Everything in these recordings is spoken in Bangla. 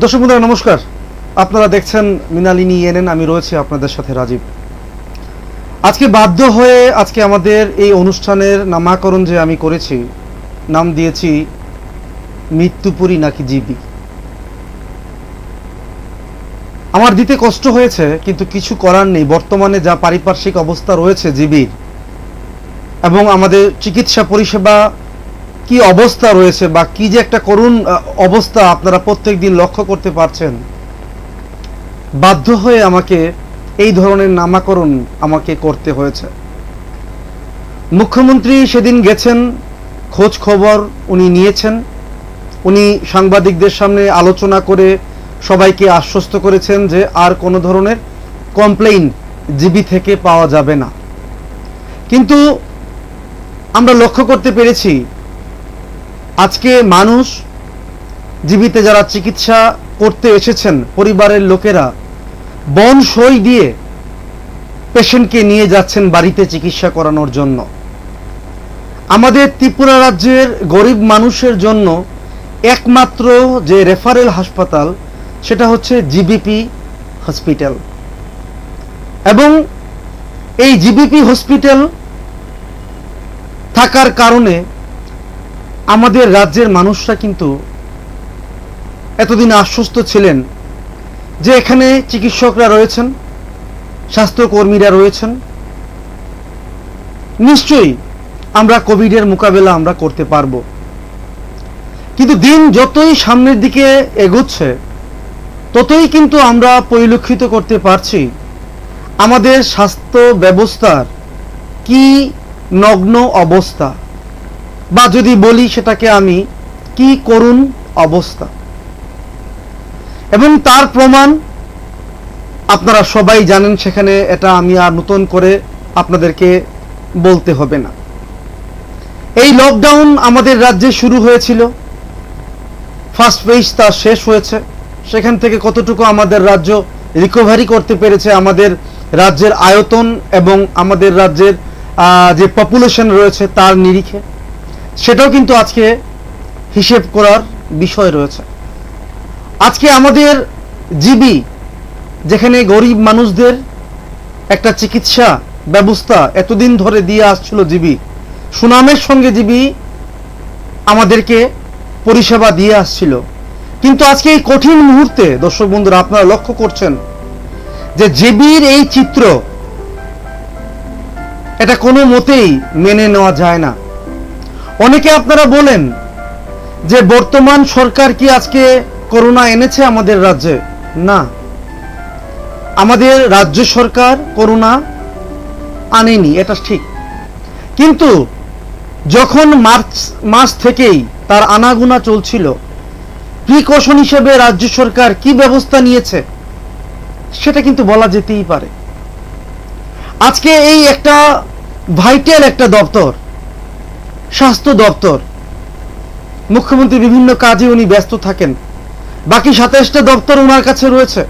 দর্শক বন্ধুরা নমস্কার, আপনারা দেখছেন মৃণালিনী এনএন। আমি রয়েছি আপনাদের সাথে রাজীব। আজকে বাধ্য হয়ে আজকে আমাদের এই অনুষ্ঠানের নামকরণ যে আমি করেছি, নাম দিয়েছি মৃত্যুপুরী নাকি জিবি। আমার দিতে কষ্ট হয়েছে, কিন্তু কিছু করার নেই। বর্তমানে যা পারিপার্শ্বিক অবস্থা রয়েছে জিবির এবং আমাদের চিকিৎসা পরিষেবা কি অবস্থা রয়েছে বা কি যে একটা করুণ অবস্থা আপনারা প্রত্যেক দিন লক্ষ্য করতে পারছেন, বাধ্য হয়ে আমাকে এই ধরনের নামকরণ আমাকে করতে হয়েছে। মুখ্যমন্ত্রী সেদিন গেছেন, খোঁজ খবর উনি নিয়েছেন। উনি সাংবাদিকদের সামনে আলোচনা করে সবাইকে আশ্বস্ত করেছেন যে আর কোনো ধরনের কমপ্লেইন জিবি থেকে পাওয়া যাবে না। কিন্তু আমরা লক্ষ্য করতে পেরেছি আজকে মানুষ জিবিতে যারা চিকিৎসা করতে এসেছেন, পরিবারের লোকেরা বন সই দিয়ে পেশেন্টকে নিয়ে যাচ্ছেন বাড়িতে চিকিৎসা করানোর জন্য। আমাদের ত্রিপুরা রাজ্যের গরিব মানুষের জন্য একমাত্র যে রেফারেল হাসপাতাল সেটা হচ্ছে জিবিপি হসপিটাল। এবং এই জিবিপি হসপিটাল থাকার কারণে আমাদের রাজ্যের মানুষরা কিন্তু এতদিন আশ্বস্ত ছিলেন যে এখানে চিকিৎসকরা রয়েছেন, স্বাস্থ্যকর্মীরা রয়েছেন, নিশ্চয়ই আমরা কোভিডের মোকাবেলা আমরা করতে পারব। কিন্তু দিন যতই সামনের দিকে এগোচ্ছে ততই কিন্তু আমরা পরিলক্ষিত করতে পারছি আমাদের স্বাস্থ্য ব্যবস্থার কি নগ্ন অবস্থা, বা যদি বলি সেটাকে আমি কি করুণ অবস্থা। এবং তার প্রমাণ আপনারা সবাই জানেন, সেখানে এটা আমি আর নতুন করে আপনাদেরকে বলতে হবে না। এই লকডাউন আমাদের রাজ্যে শুরু হয়েছিল, ফার্স্ট ফেজ তা শেষ হয়েছে। সেখান থেকে কতটুকু আমাদের রাজ্য রিকভারি করতে পেরেছে, আমাদের রাজ্যের আয়তন এবং আমাদের রাজ্যের যে পপুলেশন রয়েছে তার নিরিখে, সেটাও কিন্তু আজকে হিসেব করার বিষয় রয়েছে। আজকে আমাদের জিবি, যেখানে গরিব মানুষদের একটা চিকিৎসা ব্যবস্থা এতদিন ধরে দিয়ে আসছিল জিবি, সুনামের সঙ্গে জিবি আমাদেরকে পরিষেবা দিয়ে আসছিল, কিন্তু আজকে এই কঠিন মুহূর্তে দর্শক বন্ধুরা আপনারা লক্ষ্য করছেন যে জিবির এই চিত্র, এটা কোনো মতেই মেনে নেওয়া যায় না। অনেকে আপনারা বলেন যে বর্তমান সরকার কি আজকে করোনা এনেছে আমাদের রাজ্যে? না, আমাদের রাজ্য সরকার করোনা আনেনি, এটা ঠিক। কিন্তু যখন মার্চ মাস থেকেই তার আনাগোনা চলছিল, প্রিকশন হিসেবে রাজ্য সরকার কি ব্যবস্থা নিয়েছে সেটা কিন্তু বলা যেতেই পারে। আজকে এই একটা ভাইটাল একটা দপ্তর, স্বাস্থ্য দপ্তর, মুখ্যমন্ত্রী বিভিন্ন কাজে উনি ব্যস্ত থাকেন, বাকি 27টা দপ্তর ওনার কাছে রয়েছে।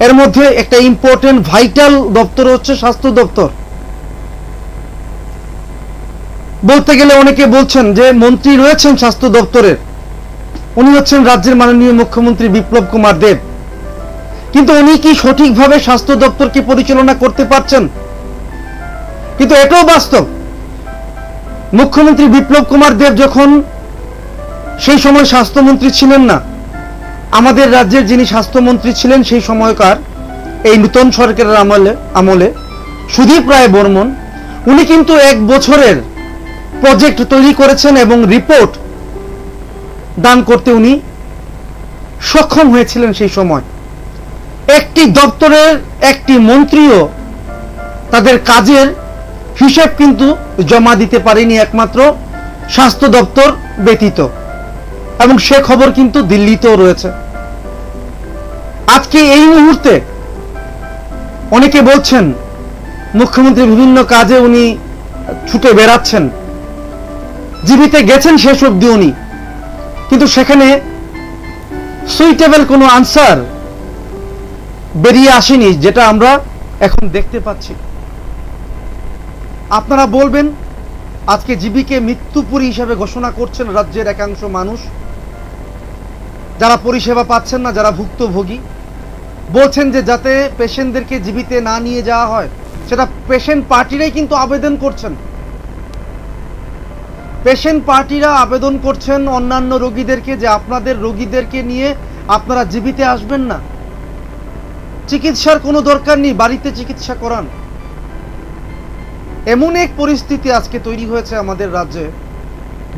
এর মধ্যে একটা ইম্পর্টেন্ট ভাইটাল দপ্তর হচ্ছে স্বাস্থ্য দপ্তর। বলতে গেলে অনেকে বলছেন যে মন্ত্রী রয়েছেন স্বাস্থ্য দপ্তরের, উনি হচ্ছেন রাজ্যের মাননীয় মুখ্যমন্ত্রী বিপ্লব কুমার দেব, কিন্তু উনি কি সঠিকভাবে স্বাস্থ্য দপ্তরকে পরিচালনা করতে পারছেন? কিন্তু এটাও বাস্তব, মুখ্যমন্ত্রী বিপ্লব কুমার দেব যখন সেই সময় স্বাস্থ্যমন্ত্রী ছিলেন না, আমাদের রাজ্যের যিনি স্বাস্থ্যমন্ত্রী ছিলেন সেই সময়কার এই নূতন সরকারের আমলে সুদীপ রায় বর্মন, উনি কিন্তু 1 বছরের প্রজেক্ট তৈরি করেছেন এবং রিপোর্ট দান করতে উনি সক্ষম হয়েছিলেন। সেই সময় একটি দপ্তরের একটি মন্ত্রীও তাদের কাজের হিসাব কিন্তু জমা দিতে পারেনি একমাত্র স্বাস্থ্য দপ্তর ব্যতীত, এবং সে খবর কিন্তু দিল্লিতেও রয়েছে। আজকে এই মুহূর্তে অনেকে বলছেন মুখ্যমন্ত্রী বিভিন্ন কাজে উনি ছুটে বেড়াচ্ছেন, জিবিতে গেছেন শেষ অবধি উনি, কিন্তু সেখানে সুইটেবল কোনো আনসার বেরিয়ে আসেনি, যেটা আমরা এখন দেখতে পাচ্ছি। আপনারা বলবেন আজকে জিবিকে মৃত্যুপুরী হিসেবে ঘোষণা করছেন রাজ্যের একাংশ মানুষ, যারা পরিষেবা পাচ্ছেন না, যারা ভুক্তভোগী, বলছেন যে যাতে পেশেন্টদেরকে জীবিতে না নিয়ে যাওয়া হয়, সেটা পেশেন্ট পার্টিরাই কিন্তু আবেদন করছেন। পেশেন্ট পার্টিরা আবেদন করছেন অন্যান্য রোগীদেরকে যে আপনাদের রোগীদেরকে নিয়ে আপনারা জীবিতে আসবেন না, চিকিৎসার কোনো দরকার নেই, বাড়িতে চিকিৎসা করান। এমন এক পরিস্থিতি আজকে তৈরি হয়েছে আমাদের রাজ্যে,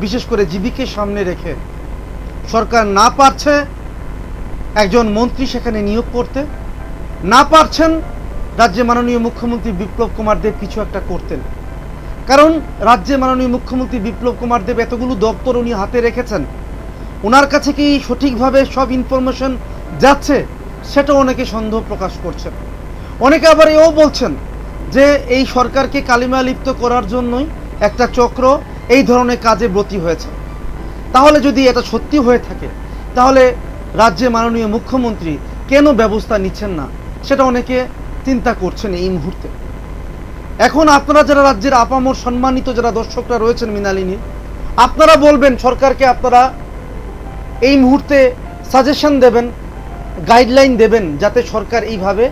বিশেষ করে জীবিকে সামনে রেখে সরকার না পারছে একজন মন্ত্রী সেখানে নিয়োগ করতে, না পারছেন রাজ্যে মাননীয় মুখ্যমন্ত্রী বিপ্লব কুমার দেব কিছু একটা করতেন। কারণ রাজ্যে মাননীয় মুখ্যমন্ত্রী বিপ্লব কুমার দেব এতগুলো দপ্তর উনি হাতে রেখেছেন, ওনার কাছে কি সঠিকভাবে সব ইনফরমেশন যাচ্ছে, সেটা অনেকে সন্দেহ প্রকাশ করছেন। অনেকে আবার এও বলছেন যে এই সরকারকে কালিমা লিপ্ত করার জন্যই একটা চক্র এই ধরনের কাজে ব্রতী হয়েছে। তাহলে যদি এটা সত্যি হয়ে থাকে, তাহলে রাজ্যে মাননীয় মুখ্যমন্ত্রী কেন ব্যবস্থা নিচ্ছেন না, সেটা অনেকে চিন্তা করছেন এই মুহূর্তে। এখন আপনারা যারা রাজ্যের আপামর সম্মানিত যারা দর্শকরা রয়েছেন মৃণালিনী, আপনারা বলবেন সরকারকে, আপনারা এই মুহূর্তে সাজেশন দেবেন, গাইডলাইন দেবেন, যাতে সরকার এইভাবে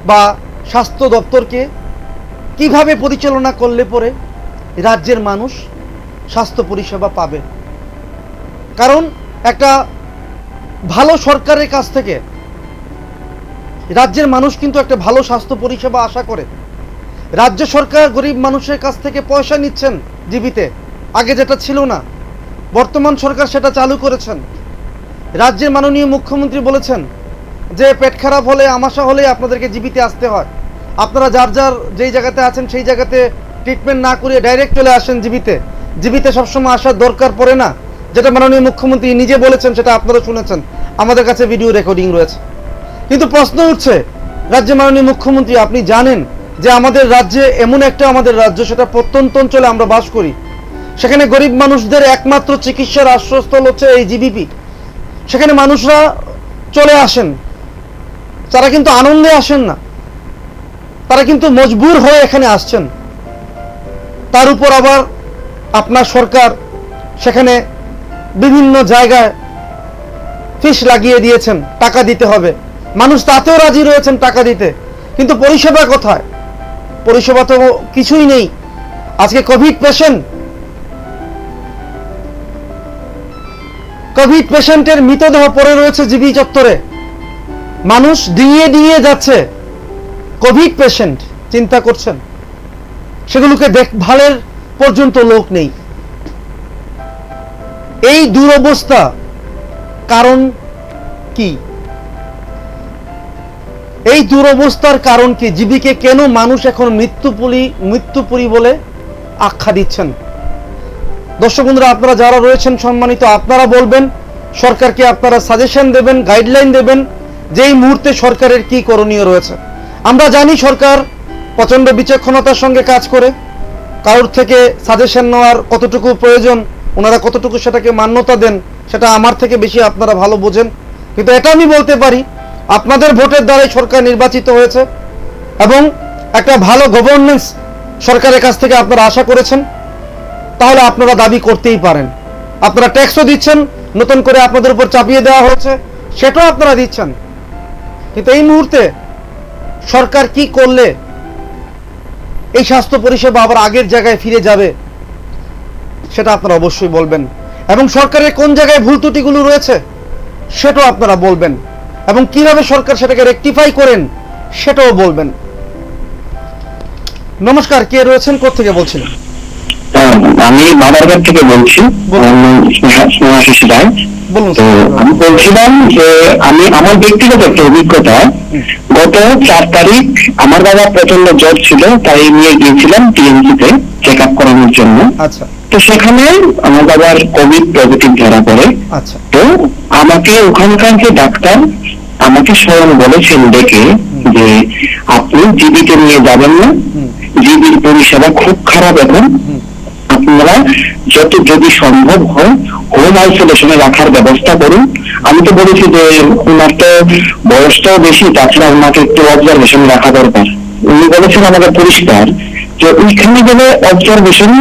বা স্বাস্থ্য দপ্তরকে কিভাবে পরিচালনা করলে পরে রাজ্যের মানুষ স্বাস্থ্য পরিষেবা পাবে। কারণ একটা ভালো সরকারের কাছ থেকে রাজ্যের মানুষ কিন্তু একটা ভালো স্বাস্থ্য পরিষেবা আশা করে। রাজ্য সরকার গরিব মানুষের কাছ থেকে পয়সা নিচ্ছেন জীবিতে, আগে যেটা ছিল না, বর্তমান সরকার সেটা চালু করেছেন। রাজ্যের মাননীয় মুখ্যমন্ত্রী বলেছেন যে পেট খারাপ হলে, আমাশা হলে আপনাদেরকে জীবিতে আসতে হয়, আপনারা যার যার যেই জায়গাতে আছেন সেই জায়গাতে ট্রিটমেন্ট না করিয়ে ডাইরেক্ট চলে আসেন জীবিতে। জীবিতে সবসময় আসার দরকার পড়ে না, যেটা মাননীয় মুখ্যমন্ত্রী নিজে বলেছেন, সেটা আপনারা শুনেছেন, আমাদের কাছে ভিডিও রেকর্ডিং রয়েছে। কিন্তু প্রশ্ন উঠছে, রাজ্যের মাননীয় মুখ্যমন্ত্রী আপনি জানেন যে আমাদের রাজ্যে এমন একটা আমাদের রাজ্য, সেটা প্রত্যন্ত অঞ্চলে আমরা বাস করি, সেখানে গরিব মানুষদের একমাত্র চিকিৎসার আশ্রয়স্থল হচ্ছে এই জিবিপি। সেখানে মানুষরা চলে আসেন, তারা কিন্তু আনন্দে আসেন না, তারা কিন্তু মজবুর হয়ে এখানে আসছেন। তার উপর আবার আপনার সরকার সেখানে বিভিন্ন জায়গায় ফিস লাগিয়ে দিয়েছেন, টাকা দিতে হবে, মানুষ তাতেও রাজি রয়েছেন টাকা দিতে, কিন্তু পরিষেবা কোথায়? পরিষেবা তো কিছুই নেই। আজকে কোভিড পেশেন্টের মৃতদেহ পড়ে রয়েছে জিবি চত্বরে, মানুষ ডিঙিয়ে ডিঙিয়ে যাচ্ছে, কোভিড পেশেন্ট, চিন্তা করছেন? সেগুলোকে দেখভালের পর্যন্ত লোক নেই। এই দুরবস্থা কারণ কি? এই দুরবস্থার কারণ কি? জীবিকে কেন মানুষ এখন মৃত্যুপুরী বলে আখ্যা দিচ্ছেন? দর্শক বন্ধুরা, আপনারা যারা রয়েছেন সম্মানিত, আপনারা বলবেন, সরকারকে আপনারা সাজেশন দেবেন, গাইডলাইন দেবেন যে এই মুহূর্তে সরকারের কি করণীয় রয়েছে। আমরা জানি সরকার প্রচন্ড বিচক্ষণতার সঙ্গে কাজ করে, কারোর থেকে সাজেশন নেওয়ার কতটুকু প্রয়োজন, ওনারা কতটুকু সেটাকে মান্যতা দেন, সেটা আমার থেকে বেশি আপনারা ভালো বোঝেন। কিন্তু এটা আমি বলতে পারি, আপনাদের ভোটের দ্বারাই সরকার নির্বাচিত হয়েছে এবং একটা ভালো গভর্নেন্স সরকারের কাছ থেকে আপনারা আশা করেছেন, তাহলে আপনারা দাবি করতেই পারেন। আপনারা ট্যাক্সও দিচ্ছেন, নতুন করে আপনাদের উপর চাপিয়ে দেওয়া হয়েছে, সেটাও আপনারা দিচ্ছেন। কিন্তু এই মুহূর্তে সরকার কি করলে এই স্বাস্থ্য পরিষেবা আবার আগের জায়গায় ফিরে যাবে, সেটা আপনারা অবশ্যই বলবেন। এবং সরকারের কোন জায়গায় ভুল ত্রুটিগুলো রয়েছে সেটাও আপনারা বলবেন, এবং কিভাবে সরকার সেটাকে রেকটিফাই করেন সেটাও বলবেন। নমস্কার, কে রয়েছেন, কোত্থেকে বলছিলেন? আমি বাবারঘাট থেকে বলছি। তো আমি বলছিলাম যে আমি আমার ব্যক্তিগত একটা অভিজ্ঞতা, গত 4 তারিখ আমার বাবা প্রচন্ড জ্বর ছিল, তাই নিয়ে গিয়েছিলাম টিএমসিতে চেক আপ করানোর জন্য। আচ্ছা। তো সেখানে আমার বাবার কোভিড পজিটিভ ধরা পড়ে। আচ্ছা। তো আমাকে ওখানকার যে ডাক্তার আমাকে স্বয়ং বলেছেন ডেকে যে আপনি জিবিকে নিয়ে যাবেন না, জিবির পরিষেবা খুব খারাপ, এখন আপনারা যদি সম্ভব হয় হোম আইসোলেশনে রাখার ব্যবস্থা করুন। আমি তো বলেছি যে ওনার তো বয়সটাও বেশি, তাছাড়া ওনাকে একটু অবজারভেশন রাখা দরকার। উনি বলেছেন আমাদের পরিষ্কার যে ওইখানে গেলে অবজারভেশন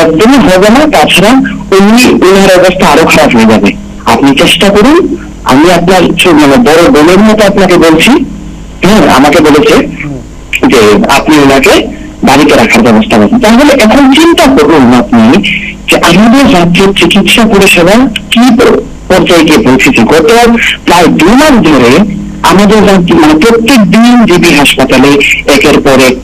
একদমই হবে না, তাছাড়া ওনার অবস্থা আরো খারাপ হয়ে যাবে। আপনি চেষ্টা করুন, আমি আপনার মানে বড় বোনের মতো আপনাকে বলছি। হ্যাঁ, আমাকে বলেছে যে আপনি ওনাকে বাড়িতে রাখার ব্যবস্থা করুন। তাহলে এখন চিন্তা করুন আপনি যে আমাদের রাজ্যের চিকিৎসা পরিষেবা কি পর্যায়ে গিয়ে পৌঁছেছে। গত প্রায় 2 মাস ধরে আমাদের রাজ্যে মানে প্রত্যেক দিন জিবি হাসপাতালে একের পর এক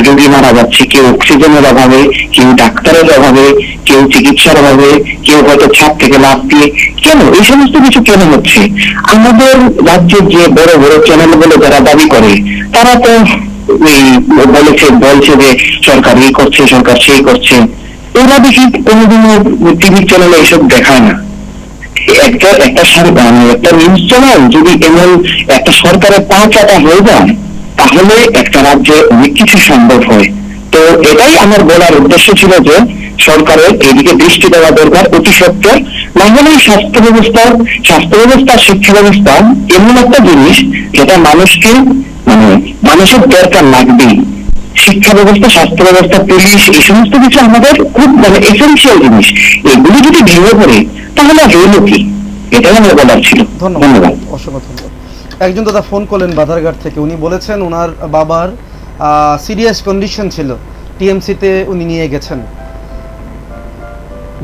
রোগী মারা যাচ্ছে। কেউ অক্সিজেনের অভাবে, কেউ ডাক্তারের অভাবে, কেউ চিকিৎসার অভাবে, কেউ হয়তো ছাদ থেকে লাফ দিয়ে। কেন এই সমস্ত কিছু কেন হচ্ছে? আমাদের রাজ্যের যে বড় বড় চ্যানেল গুলো যারা দাবি করে, তারা তো বলছে যে সরকার এই করছে, সরকার সেই করছে। ওরা দেখি কোনোদিনও টিভি চ্যানেলে এসব দেখায় না। একটা নিউজ চ্যানেল যদি এমন একটা সরকারের পা চাটা হয়ে যায়, তাহলে একটা রাজ্যে অনেক কিছু সম্ভব হয়। তো এটাই আমার বলার উদ্দেশ্য ছিল যে সরকারের এদিকে দৃষ্টি দেওয়া দরকার অতি সত্বর। না হলে স্বাস্থ্য ব্যবস্থা, শিক্ষা ব্যবস্থা এমন একটা জিনিস যেটা মানুষকে মানে মানুষের দরকার লাগবেই। শিক্ষা ব্যবস্থা, স্বাস্থ্য ব্যবস্থা, পুলিশ, এই সমস্ত কিছু আমাদের খুব মানে এসেনশিয়াল জিনিস। এগুলি যদি ভেঙে পড়ে তাহলে রইল কি? এটাই আমার বলার ছিল। ধন্যবাদ, অসংখ্য ধন্যবাদ। একজন দাদা ফোন করলেন বাধারঘাট থেকে। উনি বলেছেন ওনার বাবার সিরিয়াস কন্ডিশন ছিল, টিএমসিতে উনি নিয়ে গেছেন।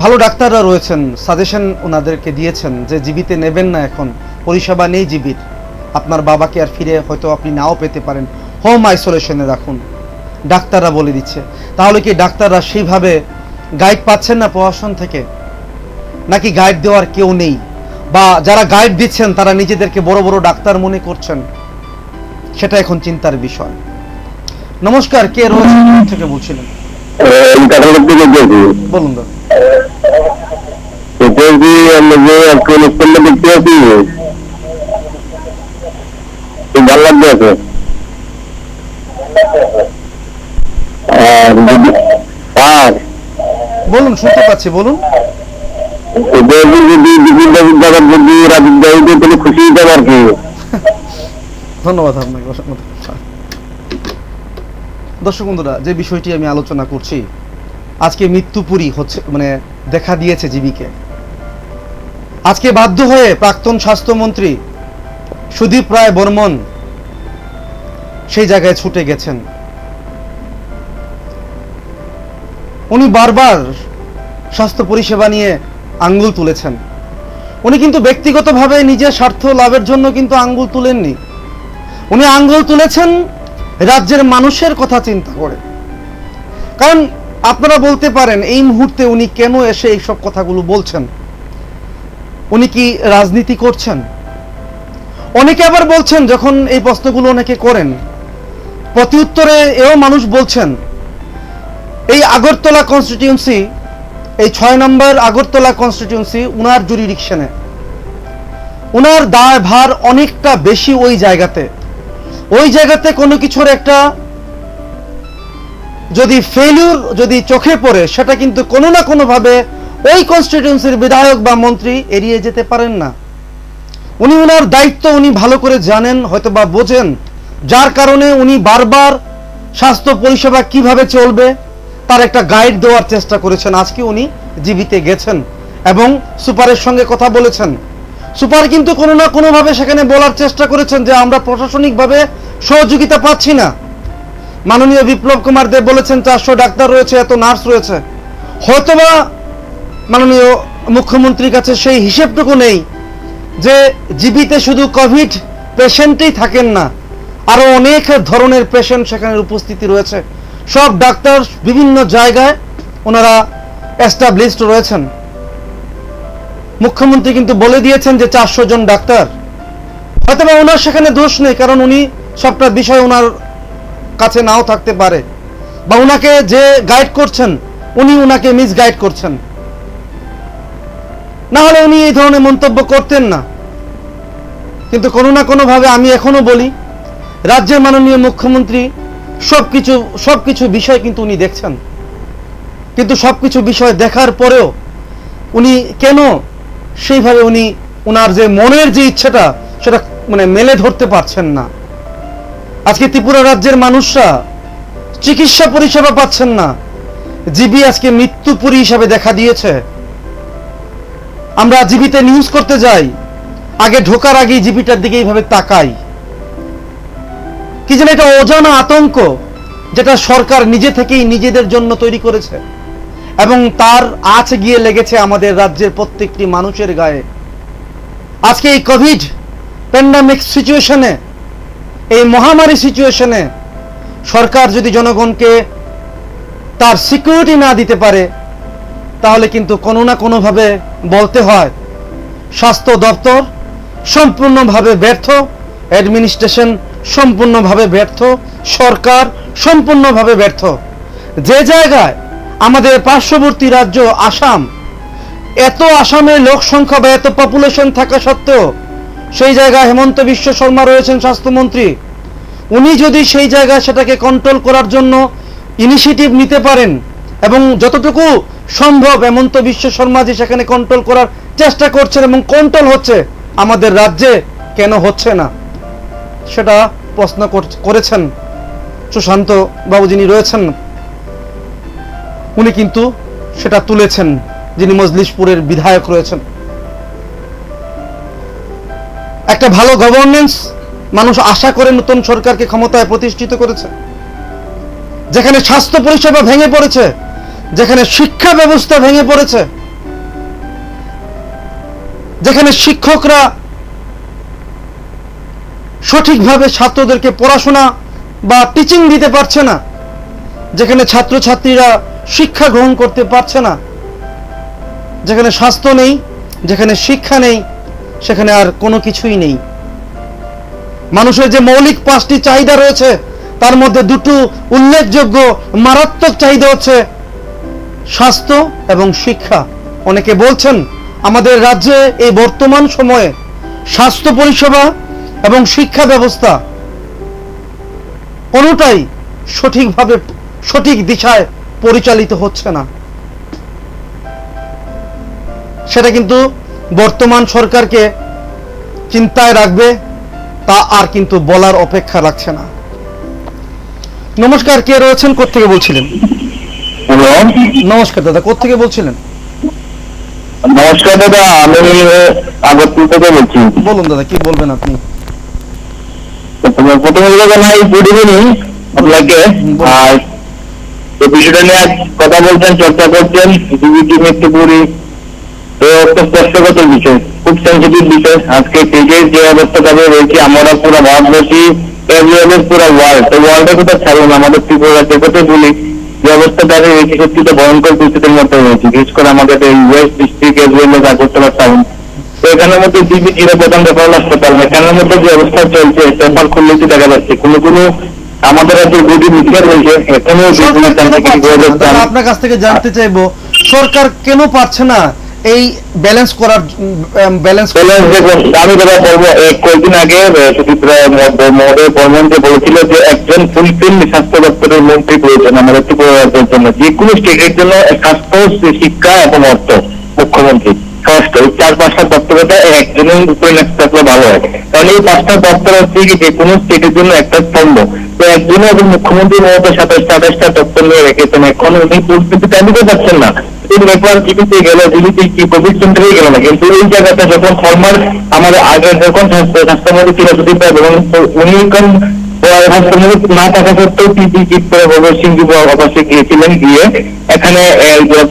ভালো ডাক্তাররা রয়েছেন, সাজেশন ওনাদেরকে দিয়েছেন যে জিবিতে নেবেন না, এখন পরিষেবা নেই জিবির। আপনার বাবাকে আর ফিরে হয়তো আপনি নাও পেতে পারেন, হোম আইসোলেশনে রাখুন, ডাক্তাররা বলে দিচ্ছে। তাহলে কি ডাক্তাররা সেইভাবে গাইড পাচ্ছেন না প্রশাসন থেকে, নাকি গাইড দেওয়ার কেউ নেই? বা যারা গাইড দিচ্ছেন তারা নিজেদেরকে বড় বড় ডাক্তার মনে করছেন? সেটা এখন চিন্তার বিষয়। নমস্কার, কে রয়েছে থেকে বলছিলেন? বলুন দাদা। বলুন, শুনতে পাচ্ছি, বলুন। ধন্যবাদ আপনাকে। দর্শক বন্ধুরা, যে বিষয়টি আমি আলোচনা করছি, আজকে মৃত্যুপুরী হচ্ছে মানে দেখা দিয়েছে জীবিকে। আজকে বাধ্য হয়ে প্রাক্তন স্বাস্থ্যমন্ত্রী সুদীপ রায় বর্মন সেই জায়গায় ছুটে গেছেন। উনি বারবার স্বাস্থ্য পরিষেবা নিয়ে আঙ্গুল তুলেছেন। উনি কিন্তু ব্যক্তিগতভাবে নিজের স্বার্থ লাভের জন্য কিন্তু আঙ্গুল তুলেননি। উনি আঙ্গুল তুলেছেন রাজ্যের মানুষের কথা চিন্তা করে। কারণ আপনারা বলতে পারেন এই মুহূর্তে উনি কেন এসে এইসব কথাগুলো বলছেন? উনি কি রাজনীতি করছেন? অনেকে আবার বলছেন, যখন এই প্রশ্নগুলো অনেকে করেন, প্রতি উত্তরে এও মানুষ বলছেন এই আগরতলা কনস্টিটিউয়েন্সি, এই 6 নম্বর আগরতলা কনস্টিটিউয়েন্সি উনার জুরিডিকশনে, উনার দায় ভার অনেকটা বেশি। ওই জায়গাতে কোনো কিছুর একটা যদি ফেলিউর যদি চোখে পড়ে, সেটা কিন্তু কোনো না কোনো ভাবে ওই কনস্টিটিউয়েন্সির বিধায়ক বা মন্ত্রী এড়িয়ে যেতে পারেন না। উনি ওনার দায়িত্ব উনি ভালো করে জানেন, হয়তো বা বোঝেন, যার কারণে উনি বারবার স্বাস্থ্য পরিষেবা কিভাবে চলবে তার একটা গাইড দেওয়ার চেষ্টা করেছেন। আজকে উনি জীবিতে গেছেন এবং সুপারের সঙ্গে কথা বলেছেন। সুপার কিন্তু কোনো না কোনোভাবে সেখানে বলার চেষ্টা করেছেন যে আমরা প্রশাসনিকভাবে সহযোগিতা পাচ্ছি না। মাননীয় বিপ্লব কুমার দেব বলেছেন 400 ডাক্তার রয়েছে, এত নার্স রয়েছে। হয়তোবা মাননীয় মুখ্যমন্ত্রীর কাছে সেই হিসেবটুকু নেই যে জীবিতে শুধু কোভিড পেশেন্টই থাকেন না, আরো অনেক ধরনের পেশেন্ট সেখানে উপস্থিতি রয়েছে। সব ডাক্তার বিভিন্ন জায়গায় ওনারা এস্টাবলিশড রয়েছেন। মুখ্যমন্ত্রী কিন্তু বলে দিয়েছেন যে 400 জন ডাক্তার। হয়তোবা ওনার সেখানে দোষ নেই, কারণ উনি সবটা বিষয় ওনার কাছে নাও থাকতে পারে, বা ওনাকে যে গাইড করছেন উনি ওনাকে মিসগাইড করছেন, না হলে উনি এই ধরনের মন্তব্য করতেন না। কিন্তু কোনো না কোনো ভাবে আমি এখনো বলি, রাজ্যের মাননীয় মুখ্যমন্ত্রী সবকিছু বিষয় কিন্তু উনি দেখছেন। কিন্তু সবকিছু বিষয় দেখার পরেও উনি কেন সেইভাবে উনি ওনার যে মনের যে ইচ্ছাটা সেটা মানে মেলে ধরতে পারছেন না। আজকে ত্রিপুরা রাজ্যের মানুষরা চিকিৎসা পরিষেবা পাচ্ছেন না। জিবি আজকে মৃত্যুপুরী হিসাবে দেখা দিয়েছে। আমরা জিবিতে নিউজ করতে যাই, আগে ঢোকার আগেই জিবিটার দিকে এইভাবে তাকাই। কি যেন এটা অজানা আতঙ্ক, যেটা সরকার নিজে থেকেই নিজেদের জন্য তৈরি করেছে, এবং তার আঁচ গিয়ে লেগেছে আমাদের রাজ্যের প্রত্যেকটি মানুষের গায়ে। আজকে এই কোভিড প্যান্ডামিক সিচুয়েশনে, এই মহামারী সিচুয়েশনে সরকার যদি জনগণকে তার সিকিউরিটি না দিতে পারে, তাহলে কিন্তু কোনো না কোনোভাবে বলতে হয় স্বাস্থ্য দপ্তর সম্পূর্ণভাবে ব্যর্থ, অ্যাডমিনিস্ট্রেশন সম্পূর্ণভাবে ব্যর্থ, সরকার সম্পূর্ণভাবে ব্যর্থ। যে জায়গায় আমাদের পার্শ্ববর্তী রাজ্য আসাম, এত আসামের লোক সংখ্যা বা এত পপুলেশন থাকা সত্ত্বেও সেই জায়গায় হেমন্ত বিশ্ব শর্মা রয়েছেন স্বাস্থ্যমন্ত্রী। উনি যদি সেই জায়গায় সেটাকে কন্ট্রোল করার জন্য ইনিশিয়েটিভ নিতে পারেন, এবং যতটুকু সম্ভব হেমন্ত বিশ্ব শর্মা যে সেখানে কন্ট্রোল করার চেষ্টা করছেন এবং কন্ট্রোল হচ্ছে, আমাদের রাজ্যে কেন হচ্ছে না সেটা প্রশ্ন করেছেন সুশান্ত বাবু যিনি রয়েছেন। উনি কিন্তু সেটা তুলেছেন, যিনি মজলিশপুরের বিধায়ক রয়েছেন। একটা ভালো গভর্নেন্স মানুষ আশা করে নতুন সরকারকে ক্ষমতায় প্রতিষ্ঠিত করেছে, যেখানে স্বাস্থ্য পরিষেবা ভেঙে পড়েছে, যেখানে শিক্ষা ব্যবস্থা ভেঙে পড়েছে, যেখানে শিক্ষকরা সঠিকভাবে ছাত্রদেরকে পড়াশোনা বা টিচিং দিতে পারছে না, যেখানে ছাত্রছাত্রীরা শিক্ষা গ্রহণ করতে পারছে না, যেখানে স্বাস্থ্য নেই, যেখানে শিক্ষা নেই, সেখানে আর কোনো কিছুই নেই। মানুষের যে মৌলিক 5টি চাহিদা রয়েছে, তার মধ্যে দুটো উল্লেখযোগ্য মারাত্মক চাহিদা হচ্ছে স্বাস্থ্য এবং শিক্ষা। অনেকে বলছেন আমাদের রাজ্যে এই বর্তমান সময়ে স্বাস্থ্য পরিষেবা এবং শিক্ষা ব্যবস্থা কোনোটাই সঠিকভাবে সঠিক দিশায় পরিচালিত হচ্ছে না। সেটা কিন্তু বর্তমান সরকারকে চিন্তায় রাখবে, তা আর কিন্তু বলার অপেক্ষা রাখছে না। নমস্কার, কে রয়েছেন, কোত্থেকে বলছিলেন? হ্যালো, নমস্কার দাদা, কোত্থেকে বলছিলেন? নমস্কার দাদা, আমি আগরতলা থেকে বলছি। বলুন দাদা, কি বলবেন আপনি? প্রথমে জানাই গুড ইভিনিং আপনাকে। আর এই বিষয়টা নিয়ে কথা বলছেন, চর্চা করছেন, জিবিটি মৃত্যুপুরি, একটা স্পষ্টগত বিষয়, খুব সেন্সিটিভ বিষয়। আজকে ক্রিকেট যে অবস্থা তাদের রয়েছে, আমরা পুরো ভারতবর্ষী, পুরো ওয়ার্ল্ডের কথা ছাড়ুন, আমাদের ত্রিপুরা থেকে বলি যে অবস্থা তাদের রয়েছে, সত্যি তো ভয়ঙ্কর পরিস্থিতির মধ্যে রয়েছে, বিশেষ করে আমাদের এই ওয়েস্ট ডিস্ট্রিক্ট আগরতলা টাউন। তো এখানের মধ্যে জিবি জিরো প্রধান রেফারেল হাসপাতাল, এখানের মধ্যে যে অবস্থা চলছে, পেপার খুললে দেখা যাচ্ছে কোনো আমাদের রাজ্যের গুডি মিথিয়ার রয়েছে। এখানেও আপনার কাছ থেকে জানতে চাইবো, সরকার কেন পারছে না এই ব্যালেন্স করার? আমি যেটা বলবো, কয়েকদিন আগে মহোদয় প্রধানমন্ত্রী বলেছিল যে একজন ফুলফিল স্বাস্থ্য দপ্তরের মন্ত্রী প্রয়োজন আমাদের ত্রিপুরা রাজ্যের জন্য, যে কোনো স্টেটের জন্য স্বাস্থ্য, শিক্ষা এবং অর্থ। মুখ্যমন্ত্রী ষষ্ঠ, 4-5টা দপ্তরটা একজনের উপরে থাকলে ভালো হয়, কারণ এই 5টা দপ্তর হচ্ছে কি যে কোনো স্টেটের জন্য একটা স্তম্ভ। তো একজনে এবং মুখ্যমন্ত্রী মমতা 27-28টা দপ্তর নিয়ে রেখেছেন, এখন উনি পরিস্থিতিটা নিতে পারছেন না। নেপাল জিবিতে গেল, জিবিতে কি কোভিড সেন্টারে গেল না, কিন্তু এই জায়গাটা যখন ফর্মাল আমাদের আগে যখন স্বাস্থ্যমন্ত্রী ছিল সুদীপ রায়, উনি স্বাস্থ্যমন্ত্রী না থাকা সত্ত্বেও পিপি কিট করে ভগৎ সিং অবশ্যই গিয়েছিলেন, গিয়ে এখানে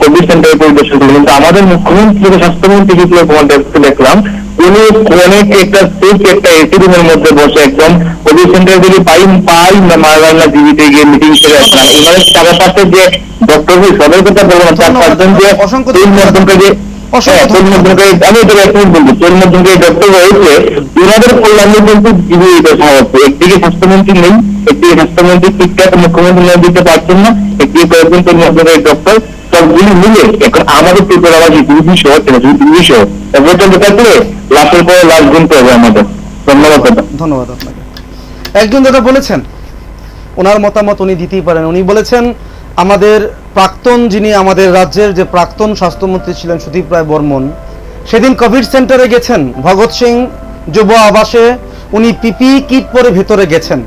কোভিড সেন্টারে পরিদর্শন করলেন। কিন্তু আমাদের মুখ্যমন্ত্রী স্বাস্থ্যমন্ত্রী বিপ্লব কুমার দেবকে দেখলাম, উনি অনেক একটা এসি রুমের মধ্যে বসে একদম কোভিড সেন্টারে যদি পাই মারানা জিবিতে গিয়ে মিটিং করে আসলাম। এবারে তারা পাশে যে ডক্টর সবাই কথা বলবো না, 4-5 জন যে আমি তোর এক মিনিট বলবো, তোর মধ্যে ডক্টর রয়েছে, ওনাদের কল্যাণে কিন্তু জিবি দেখা হচ্ছে। একদিকে স্বাস্থ্যমন্ত্রী নেই, একদিকে স্বাস্থ্যমন্ত্রী শিক্ষা মুখ্যমন্ত্রী নিয়ে দিতে পারছেন না, একদিকে কয়েকজন তোর মধ্যে ডক্টর, সবগুলি মিলে এখন আমাদের ত্রিপুরাবাসী 200 পর্যন্ত থাকলে লাশের পরে লাশ গুনতে হবে আমাদের। ধন্যবাদ দাদা। ধন্যবাদ আপনাকে। একজন দাদা বলেছেন, ওনার মতামত উনি দিতেই পারেন। উনি বলেছেন আমাদের প্রাক্তন, যিনি আমাদের রাজ্যের যে প্রাক্তন স্বাস্থ্যমন্ত্রী ছিলেন সুদীপ রায় বর্মন, সেদিন কোভিড সেন্টারে গেছেন, ভগৎ সিং যুব আবাসে উনি পিপি কিট পরে ভেতরে গেছেন,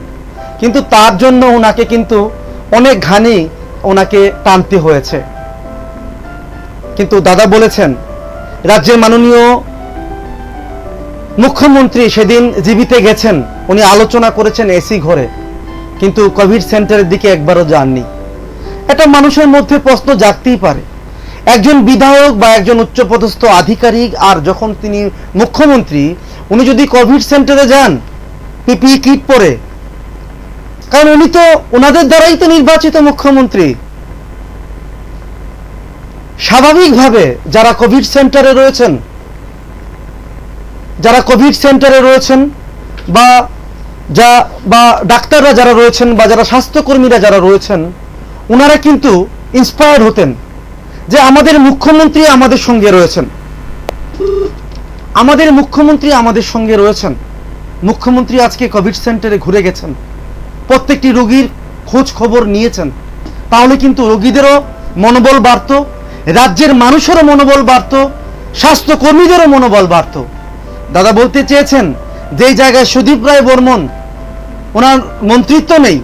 কিন্তু তার জন্য ওনাকে কিন্তু অনেক ঘানি ওনাকে টানতে হয়েছে। কিন্তু দাদা বলেছেন রাজ্যের মাননীয় মুখ্যমন্ত্রী সেদিন জীবিতে গেছেন, উনি আলোচনা করেছেন এসি ঘরে, কিন্তু কোভিড সেন্টারের দিকে একবারও যাননি। এটা মানুষের মধ্যে প্রশ্ন জাগতেই পারে, একজন বিধায়ক বা একজন উচ্চপদস্থ আধিকারিক আর যখন তিনি মুখ্যমন্ত্রী, উনি যদি কোভিড সেন্টারে যান পিপিই কিট পরে, কারণ উনি তো ওনাদের দ্বারাই তো নির্বাচিত মুখ্যমন্ত্রী। স্বাভাবিকভাবে যারা কোভিড সেন্টারে রয়েছেন বা ডাক্তাররা যারা রয়েছেন বা যারা স্বাস্থ্যকর্মীরা যারা রয়েছেন, ওনারা কিন্তু ইন্সপায়ার্ড হতেন যে আমাদের মুখ্যমন্ত্রী আমাদের সঙ্গে রয়েছেন। মুখ্যমন্ত্রী আজকে কোভিড সেন্টারে ঘুরে গেছেন, প্রত্যেকটি রোগীর খোঁজ খবর নিয়েছেন, তাহলে কিন্তু রোগীদেরও মনোবল বাড়ত, রাজ্যের মানুষেরও মনোবল বাড়ত, স্বাস্থ্যকর্মীদেরও মনোবল বাড়ত। দাদা বলতে চেয়েছেন যেই জায়গায় সুদীপ রায় বর্মন, ওনার মন্ত্রিত্ব নেই,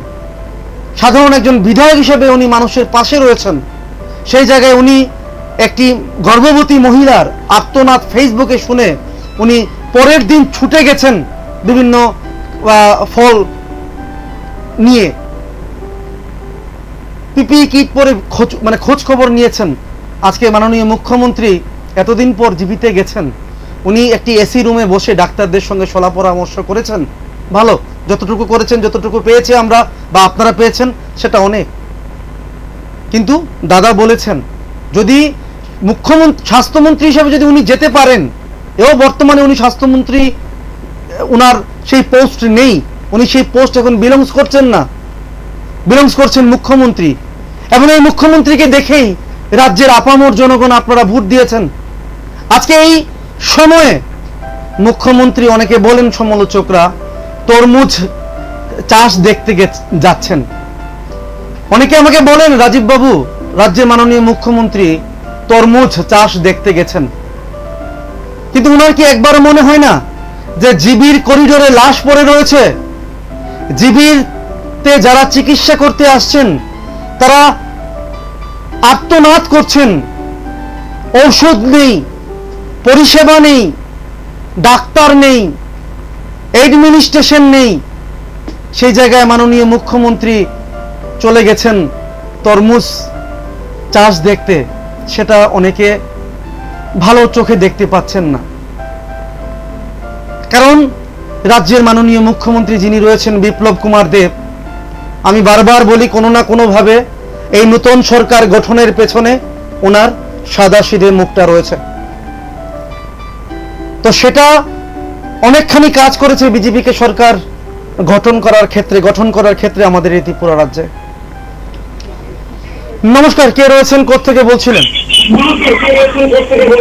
সাধারণ একজন বিধায়ক হিসেবে উনি মানুষের পাশে রয়েছেন, সেই জায়গায় উনি একটি গর্ভবতী মহিলার আর্তনাদ ফেসবুকে শুনে উনি পরের দিন ছুটে গেছেন বিভিন্ন ফল নিয়ে, পিপিই কিট পরে খোঁজ খবর নিয়েছেন। আজকে মাননীয় মুখ্যমন্ত্রী এতদিন পর জীবিতে গেছেন, উনি একটি এসি রুমে বসে ডাক্তারদের সঙ্গে সলা পরামর্শ করেছেন। ভালো, যতটুকু করেছেন, যতটুকু পেয়েছে আমরা বা আপনারা পেয়েছেন সেটা অনেক। কিন্তু দাদা বলেছেন যদি স্বাস্থ্যমন্ত্রী হিসেবে যদি উনি যেতে পারেন, এও বর্তমানে উনি স্বাস্থ্যমন্ত্রী, উনার সেই পোস্ট নেই, উনি সেই পোস্ট এখন বিলংস করছেন মুখ্যমন্ত্রী, এবং এই মুখ্যমন্ত্রীকে দেখেই রাজ্যের আপামর জনগণ আপনারা ভোট দিয়েছেন। আজকে এই সময়ে মুখ্যমন্ত্রী, অনেকে বলেন সমালোচকরা, তরমুজ চাষ দেখতে যাচ্ছেন। অনেকে আমাকে বলেন রাজীব বাবু, রাজ্যের মাননীয় মুখ্যমন্ত্রী তরমুজ চাষ দেখতে গেছেন, কিন্তু ওনার কি একবার মনে হয় না যে জিবির করিডোরে লাশ পড়ে রয়েছে, জিবিতে যারা চিকিৎসা করতে আসছেন তারা আর্তনাদ করছেন, ঔষধ নেই, পরিষেবা নেই, ডাক্তার নেই, অ্যাডমিনিস্ট্রেশন নেই, সেই জায়গায় মাননীয় মুখ্যমন্ত্রী চলে গেছেন তরমুজ চাষ দেখতে। সেটা অনেকে ভালো চোখে দেখতে পাচ্ছেন না, কারণ রাজ্যের মাননীয় মুখ্যমন্ত্রী যিনি রয়েছেন বিপ্লব কুমার দেব, আমি বারবার বলি কোনো না কোনো ভাবে এই নতুন সরকার গঠনের পেছনে ওনার সাদাসিধে মুখটা রয়েছে। তো সেটা অনেকখানি কাজ করেছে বিজেপিকে সরকার গঠন করার ক্ষেত্রে আমাদের এই ত্রিপুরা রাজ্যে। নমস্কার, কে রয়েছেন, কোত্থেকে বলছিলেন?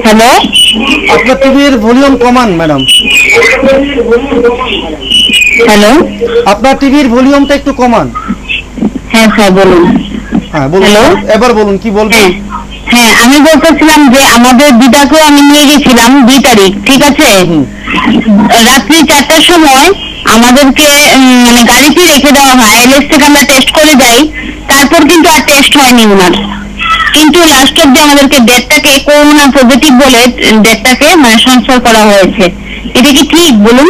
হ্যালো, আপনার টিভির ভলিউম কমান ম্যাডাম। হ্যালো, আপনার টিভির ভলিউমটা একটু কমান। হ্যাঁ স্যার বলুন। হ্যাঁ বলুন, হ্যালো? এবার বলুন কি বলবেন। হ্যাঁ, আমি বলতেছিলাম যে আমাদের দিদাকেও আমি নিয়ে গেছিলাম 2 তারিখ, ঠিক আছে, রাত্রি 4টার সময় আমাদেরকে মানে গাড়িতে রেখে দেওয়া হয়, আইএলএস থেকে আমরা টেস্ট করে যাই, তারপর কিন্তু আর টেস্ট হয়নি ওনার, কিন্তু লাস্ট অব্দি আমাদেরকে ডেটটাকে করোনা পজিটিভ বলে ডেটটাকে মানে সংস্কার করা হয়েছে। এটা কি ঠিক বলুন?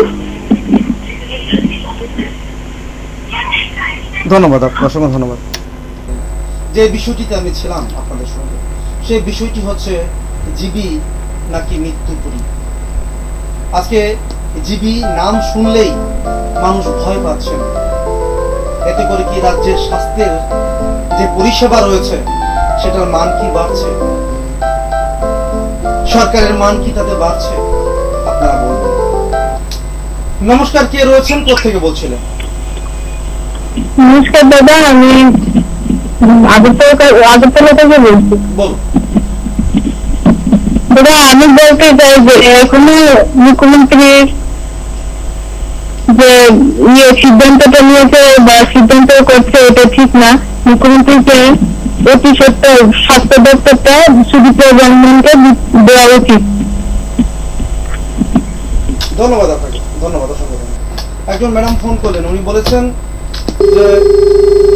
ধন্যবাদ, অসংখ্য ধন্যবাদ। যে বিষয়টিতে আমি ছিলাম আপনাদের সঙ্গে, সেই বিষয়টি হচ্ছে জিবি নাকি মৃত্যুপুরী। আজকে জিবি নাম শুনলেই মানুষ ভয় পাচ্ছেন, এতে করে কি রাজ্যের স্বাস্থ্যের যে পরিষেবা রয়েছে সেটার মান কি বাড়ছে, সরকারের মান কি তাতে বাড়ছে, আপনারা বলবেন। নমস্কার, কে রয়েছেন, কোত্থেকে বলছিলেন? নমস্কার দাদা, আমি আগরতলা থেকে বলছি। বলুন। দাদা আমি বলতে চাই যে এখনো মুখ্যমন্ত্রীর যে সিদ্ধান্তটা নিয়েছে বা সিদ্ধান্ত করছে এটা ঠিক না। মুখ্যমন্ত্রীকে অতি সত্ত্বর স্বাস্থ্য দপ্তরটা সুদীপ বর্মনকে দেওয়া উচিত। ধন্যবাদ আপনাকে, ধন্যবাদ, অসংখ্য ধন্যবাদ। একজন ম্যাডাম ফোন করলেন, উনি বলেছেন যে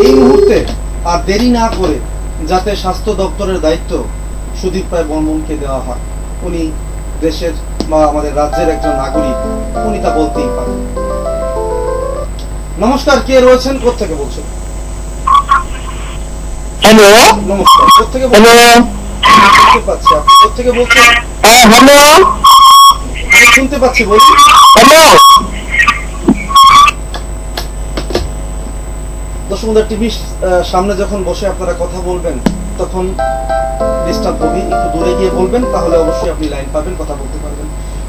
এই মুহূর্তে আর দেরি না করে যাতে স্বাস্থ্য দপ্তরের দায়িত্ব সুদীপ রায় বর্মনকে দেওয়া হয়। উনি দেশের বা আমাদের রাজ্যের একজন নাগরিক, উনি তা বলতেই পারেন। নমস্কার, কে রয়েছেন, কোত্থেকে বলছেন? হ্যালো, নমস্কার, কোত্থেকে বলছেন? হ্যালো, শুনতে পাচ্ছি, আপনি কোত্থেকে বলছেন? হ্যাঁ হ্যালো, আমি শুনতে পাচ্ছি, বলুন। হ্যালো। দর্শক বন্ধুরা, টিভির সামনে যখন বসে আপনারা কথা বলবেন তখন ডিস্টার্ব হবে, একটু দূরে গিয়ে বলবেন, তাহলে অবশ্যই আপনি লাইন পাবেন, কথা বলতে পারবেন।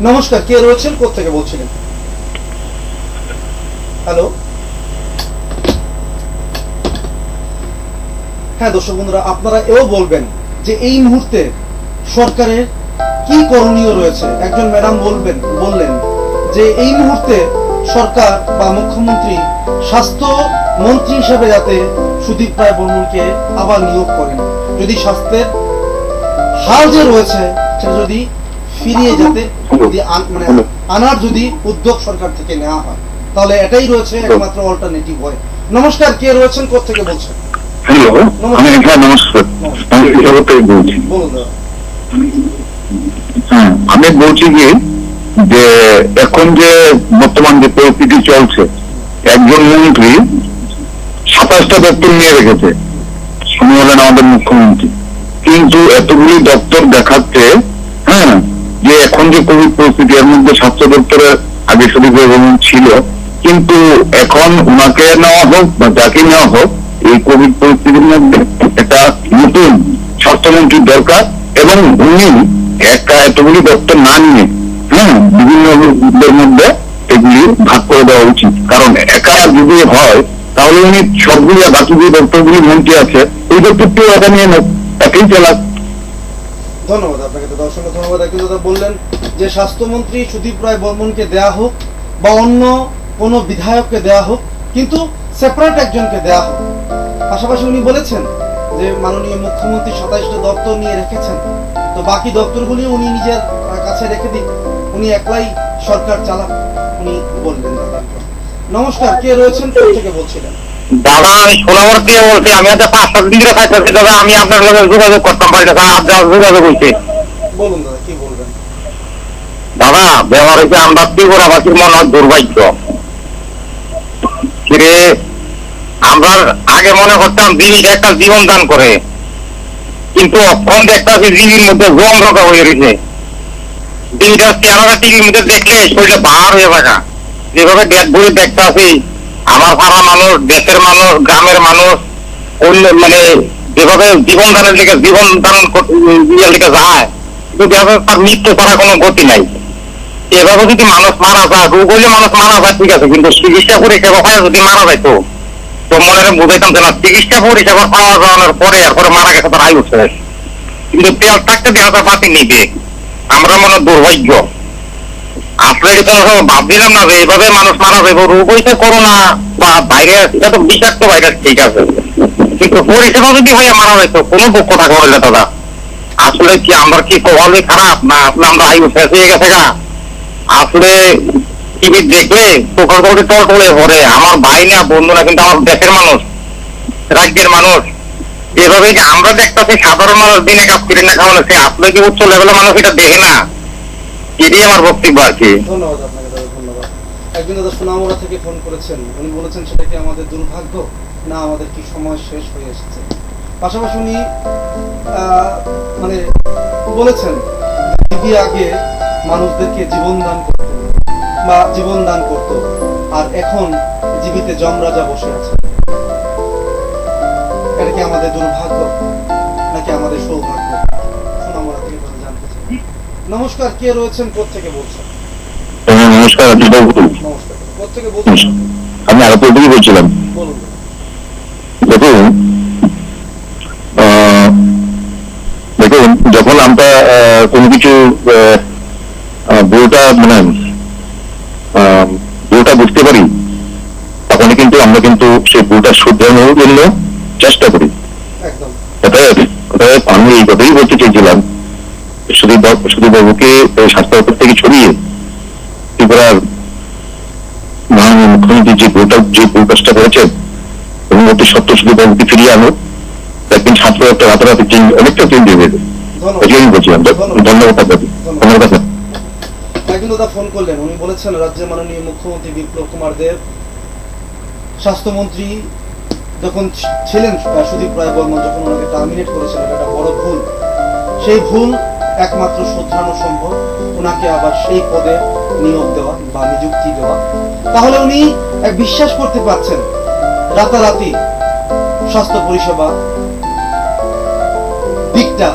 নমস্কার, কে রয়েছেন, কোত্থেকে বলছিলেন? হ্যালো। হ্যাঁ দর্শক বন্ধুরা, আপনারা এও বলবেন যে এই মুহূর্তে সরকারের কি করণীয় রয়েছে। একজন ম্যাডাম বললেন যে এই মুহূর্তে সরকার বা মুখ্যমন্ত্রী স্বাস্থ্য মন্ত্রী হিসেবে যাতে সুদীপ রায় বর্মনকে আবার নিয়োগ করেন, যদি স্বাস্থ্যের হাল যে রয়েছে সেটা যদি ফিরিয়ে যেতে যদি মানে আনার যদি উদ্যোগ সরকার থেকে নেওয়া হয়, তাহলে এটাই রয়েছে একমাত্র অল্টারনেটিভ হয়। নমস্কার, কে রয়েছেন, কোত্থেকে বলছেন? হ্যালো, আমি নমস্কার, আমি জগৎ থেকে বলছি। বলুন দাদা। হ্যাঁ, আমি বলছি কি যে এখন যে বর্তমান যে পরিস্থিতি চলছে, একজন মন্ত্রী 27টা দপ্তর নিয়ে রেখেছে, উনি হলেন আমাদের মুখ্যমন্ত্রী, কিন্তু এতগুলি দপ্তর দেখাচ্ছে হ্যাঁ যে এখন যে কোভিড পরিস্থিতি, এর মধ্যে স্বাস্থ্য দপ্তরে আগে শরীফ ছিল, কিন্তু এখন ওনাকে নেওয়া হোক বা যাকে নেওয়া হোক, এই কোভিড পরিস্থিতির মধ্যে একটা নতুন স্বাস্থ্যমন্ত্রীর দরকার, এবং উনি একটা এতগুলি দপ্তর না নিয়ে বিভিন্ন মধ্যে এগুলি ভাগ করে দেওয়া উচিত। কারণ একা যদি হয় তাহলে উনি সবগুলি বাকি যে দপ্তরগুলি মন্ত্রী আছে ওই দপ্তরটিও একা নিয়ে একাই চালাক। ধন্যবাদ আপনাকে দাদা, অসংখ্য ধন্যবাদ। একজন দাদা বললেন যে স্বাস্থ্যমন্ত্রী সুদীপ রায় বর্মনকে দেয়া হোক বা অন্য কোনো বিধায়ককে দেয়া হোক, কিন্তু সেপারেট একজনকে দেয়া হোক। পাশাপাশি উনি বলেছেন যে মাননীয় মুখ্যমন্ত্রী 27টা দপ্তর নিয়ে রেখেছেন, তো বাকি দপ্তরগুলি উনি নিজের কাছে রেখে দিন, উনি একলাই সরকার চালাক, উনি বললেন দাদা। নমস্কার, কে রয়েছেন, কোথা থেকে বলছিলেন? দাদা, আমি সোনামর থেকে বলছি। আমি হয়তো 5-7 দিন ধরে খাইতেছি দাদা, আমি আপনার লগে যোগাযোগ করতাম পারি না, আপনার যোগাযোগ হয়েছে। বলুন দাদা, কি বলবেন? দাদা, ব্যবহার হয়েছে আমরা ত্রিপুরাবাসীর মনে হয় দুর্ভাগ্য। ফিরে আমরা আগে মনে করতাম জিনিস একটা জীবন দান করে, কিন্তু অক্ষণ দেখতেছি জিবির মধ্যে জম রোগা হয়ে রয়েছে। জিনিসটা চেহারা টিভির মধ্যে দেখলে শরীরে বাহার হয়ে থাকা, যেভাবে ডেট বই দেখতে আছি, আমার সারা মানুষ, দেশের মানুষ, গ্রামের মানুষ, অন্য মানে যেভাবে জীবন দানের দিকে জীবন দান দিকে যায়, কিন্তু তার মৃত্যু ছাড়া কোনো গতি নাই। এভাবে যদি মানুষ মারা যায়, রোগ হইলে মানুষ মারা যায় ঠিক আছে, কিন্তু চিকিৎসা পরিষেবা পায় যদি মারা যাইতো, তো মনে বুঝাইতাম যে না, চিকিৎসা পরিষেবা পাওয়া যাওয়ার পরে এরপরে মারা গেছে তার আয়ু শেষ, কিন্তু তেল থাকতে দেখা যায় বাতি নিবে। আমরা মনে দুর্ভাগ্য আসলে এটা ভাবছিলাম না যে এইভাবে মানুষ মারা যাবে। রোগ হয়েছে করোনা বা ভাইরাস, এটা তো বিষাক্ত ভাইরাস ঠিক আছে, কিন্তু পরিষেবা যদি হয়ে মারা যাইতো কোনো পক্ষ থাকা হইলে দাদা, আসলে কি আমরা কি কপালে খারাপ না আসলে আমরা আয়ু শেষ হয়ে গেছে গা? আসলে টিভি দেখলে চোখের করে টল টলে পড়ে। আমার ভাই না বন্ধু না, কিন্তু আমার দেশের মানুষ, রাজ্যের মানুষ, যেভাবে আমরা দেখতেছি সাধারণ মানুষ দিনে কাজ করে না খাওয়ানো, সে আসলে কি উচ্চ লেভেলের মানুষ এটা দেখে না। এটাই আমার বক্তব্য আর কি। ধন্যবাদ আপনাকে দাদা, ধন্যবাদ। একজন দাদা সোনামুড়া থেকে ফোন করেছেন, উনি বলেছেন সেটা কি আমাদের দুর্ভাগ্য না আমাদের কি সময় শেষ হয়ে এসেছে। পাশাপাশি উনি মানে বলেছেন দিদি আগে মানুষদেরকে জীবন দান করত বা জীবন দান করত, আর এখন জীবিতে যমরাজা বসে আছে। এটা কি আমাদের দুর্ভাগ্য নাকি আমাদের সৌভাগ্য? সোনামুড়া থেকে জানতে চাই। নমস্কার, কে রয়েছেন, কোত্থেকে বলছেন? নমস্কার, নমস্কার, কোত্থেকে বলছেন? আমি আরো থেকে বলছিলাম। বলুন। দেখুন দেখুন যখন আমরা কোনো কিছু বইটা মানে বইটা বুঝতে পারি, তখন কিন্তু আমরা কিন্তু সেই বইটা শুধরানোর জন্য চেষ্টা করি। একদম। আমি এই কথাই বলতে চেয়েছিলাম, সুদীপ বাবুকে স্বাস্থ্য দপ্তর থেকে ছড়িয়ে ত্রিপুরার মাননীয় মুখ্যমন্ত্রী যে প্রকাশটা করেছেন, এবং অতি সত্য সুদীপ বাবুকে ফিরিয়ে আনো, একদিন ছাত্র একটা রাতারাতি অনেকটা চেঞ্জ হয়ে গেছে। এটাই আমি বলছিলাম। ধন্যবাদ আপনাকে। ধন্যবাদ। একজন দাদা ফোন করলেন, উনি বলেছেন রাজ্যের মাননীয় মুখ্যমন্ত্রী বিপ্লব কুমার দেব স্বাস্থ্যমন্ত্রী যখন ছিলেন সুদীপ রায় বর্মন যখন ওনাকে টার্মিনেট করেছেন, এটা একটা বড় ভুল। সেই ভুল একমাত্র শোধরানো সম্ভব ওনাকে আবার সেই পদে নিয়োগ দেওয়া বা নিযুক্তি দেওয়া। তাহলে উনি এক বিশ্বাস করতে পারছেন রাতারাতি স্বাস্থ্য পরিষেবা দিকটা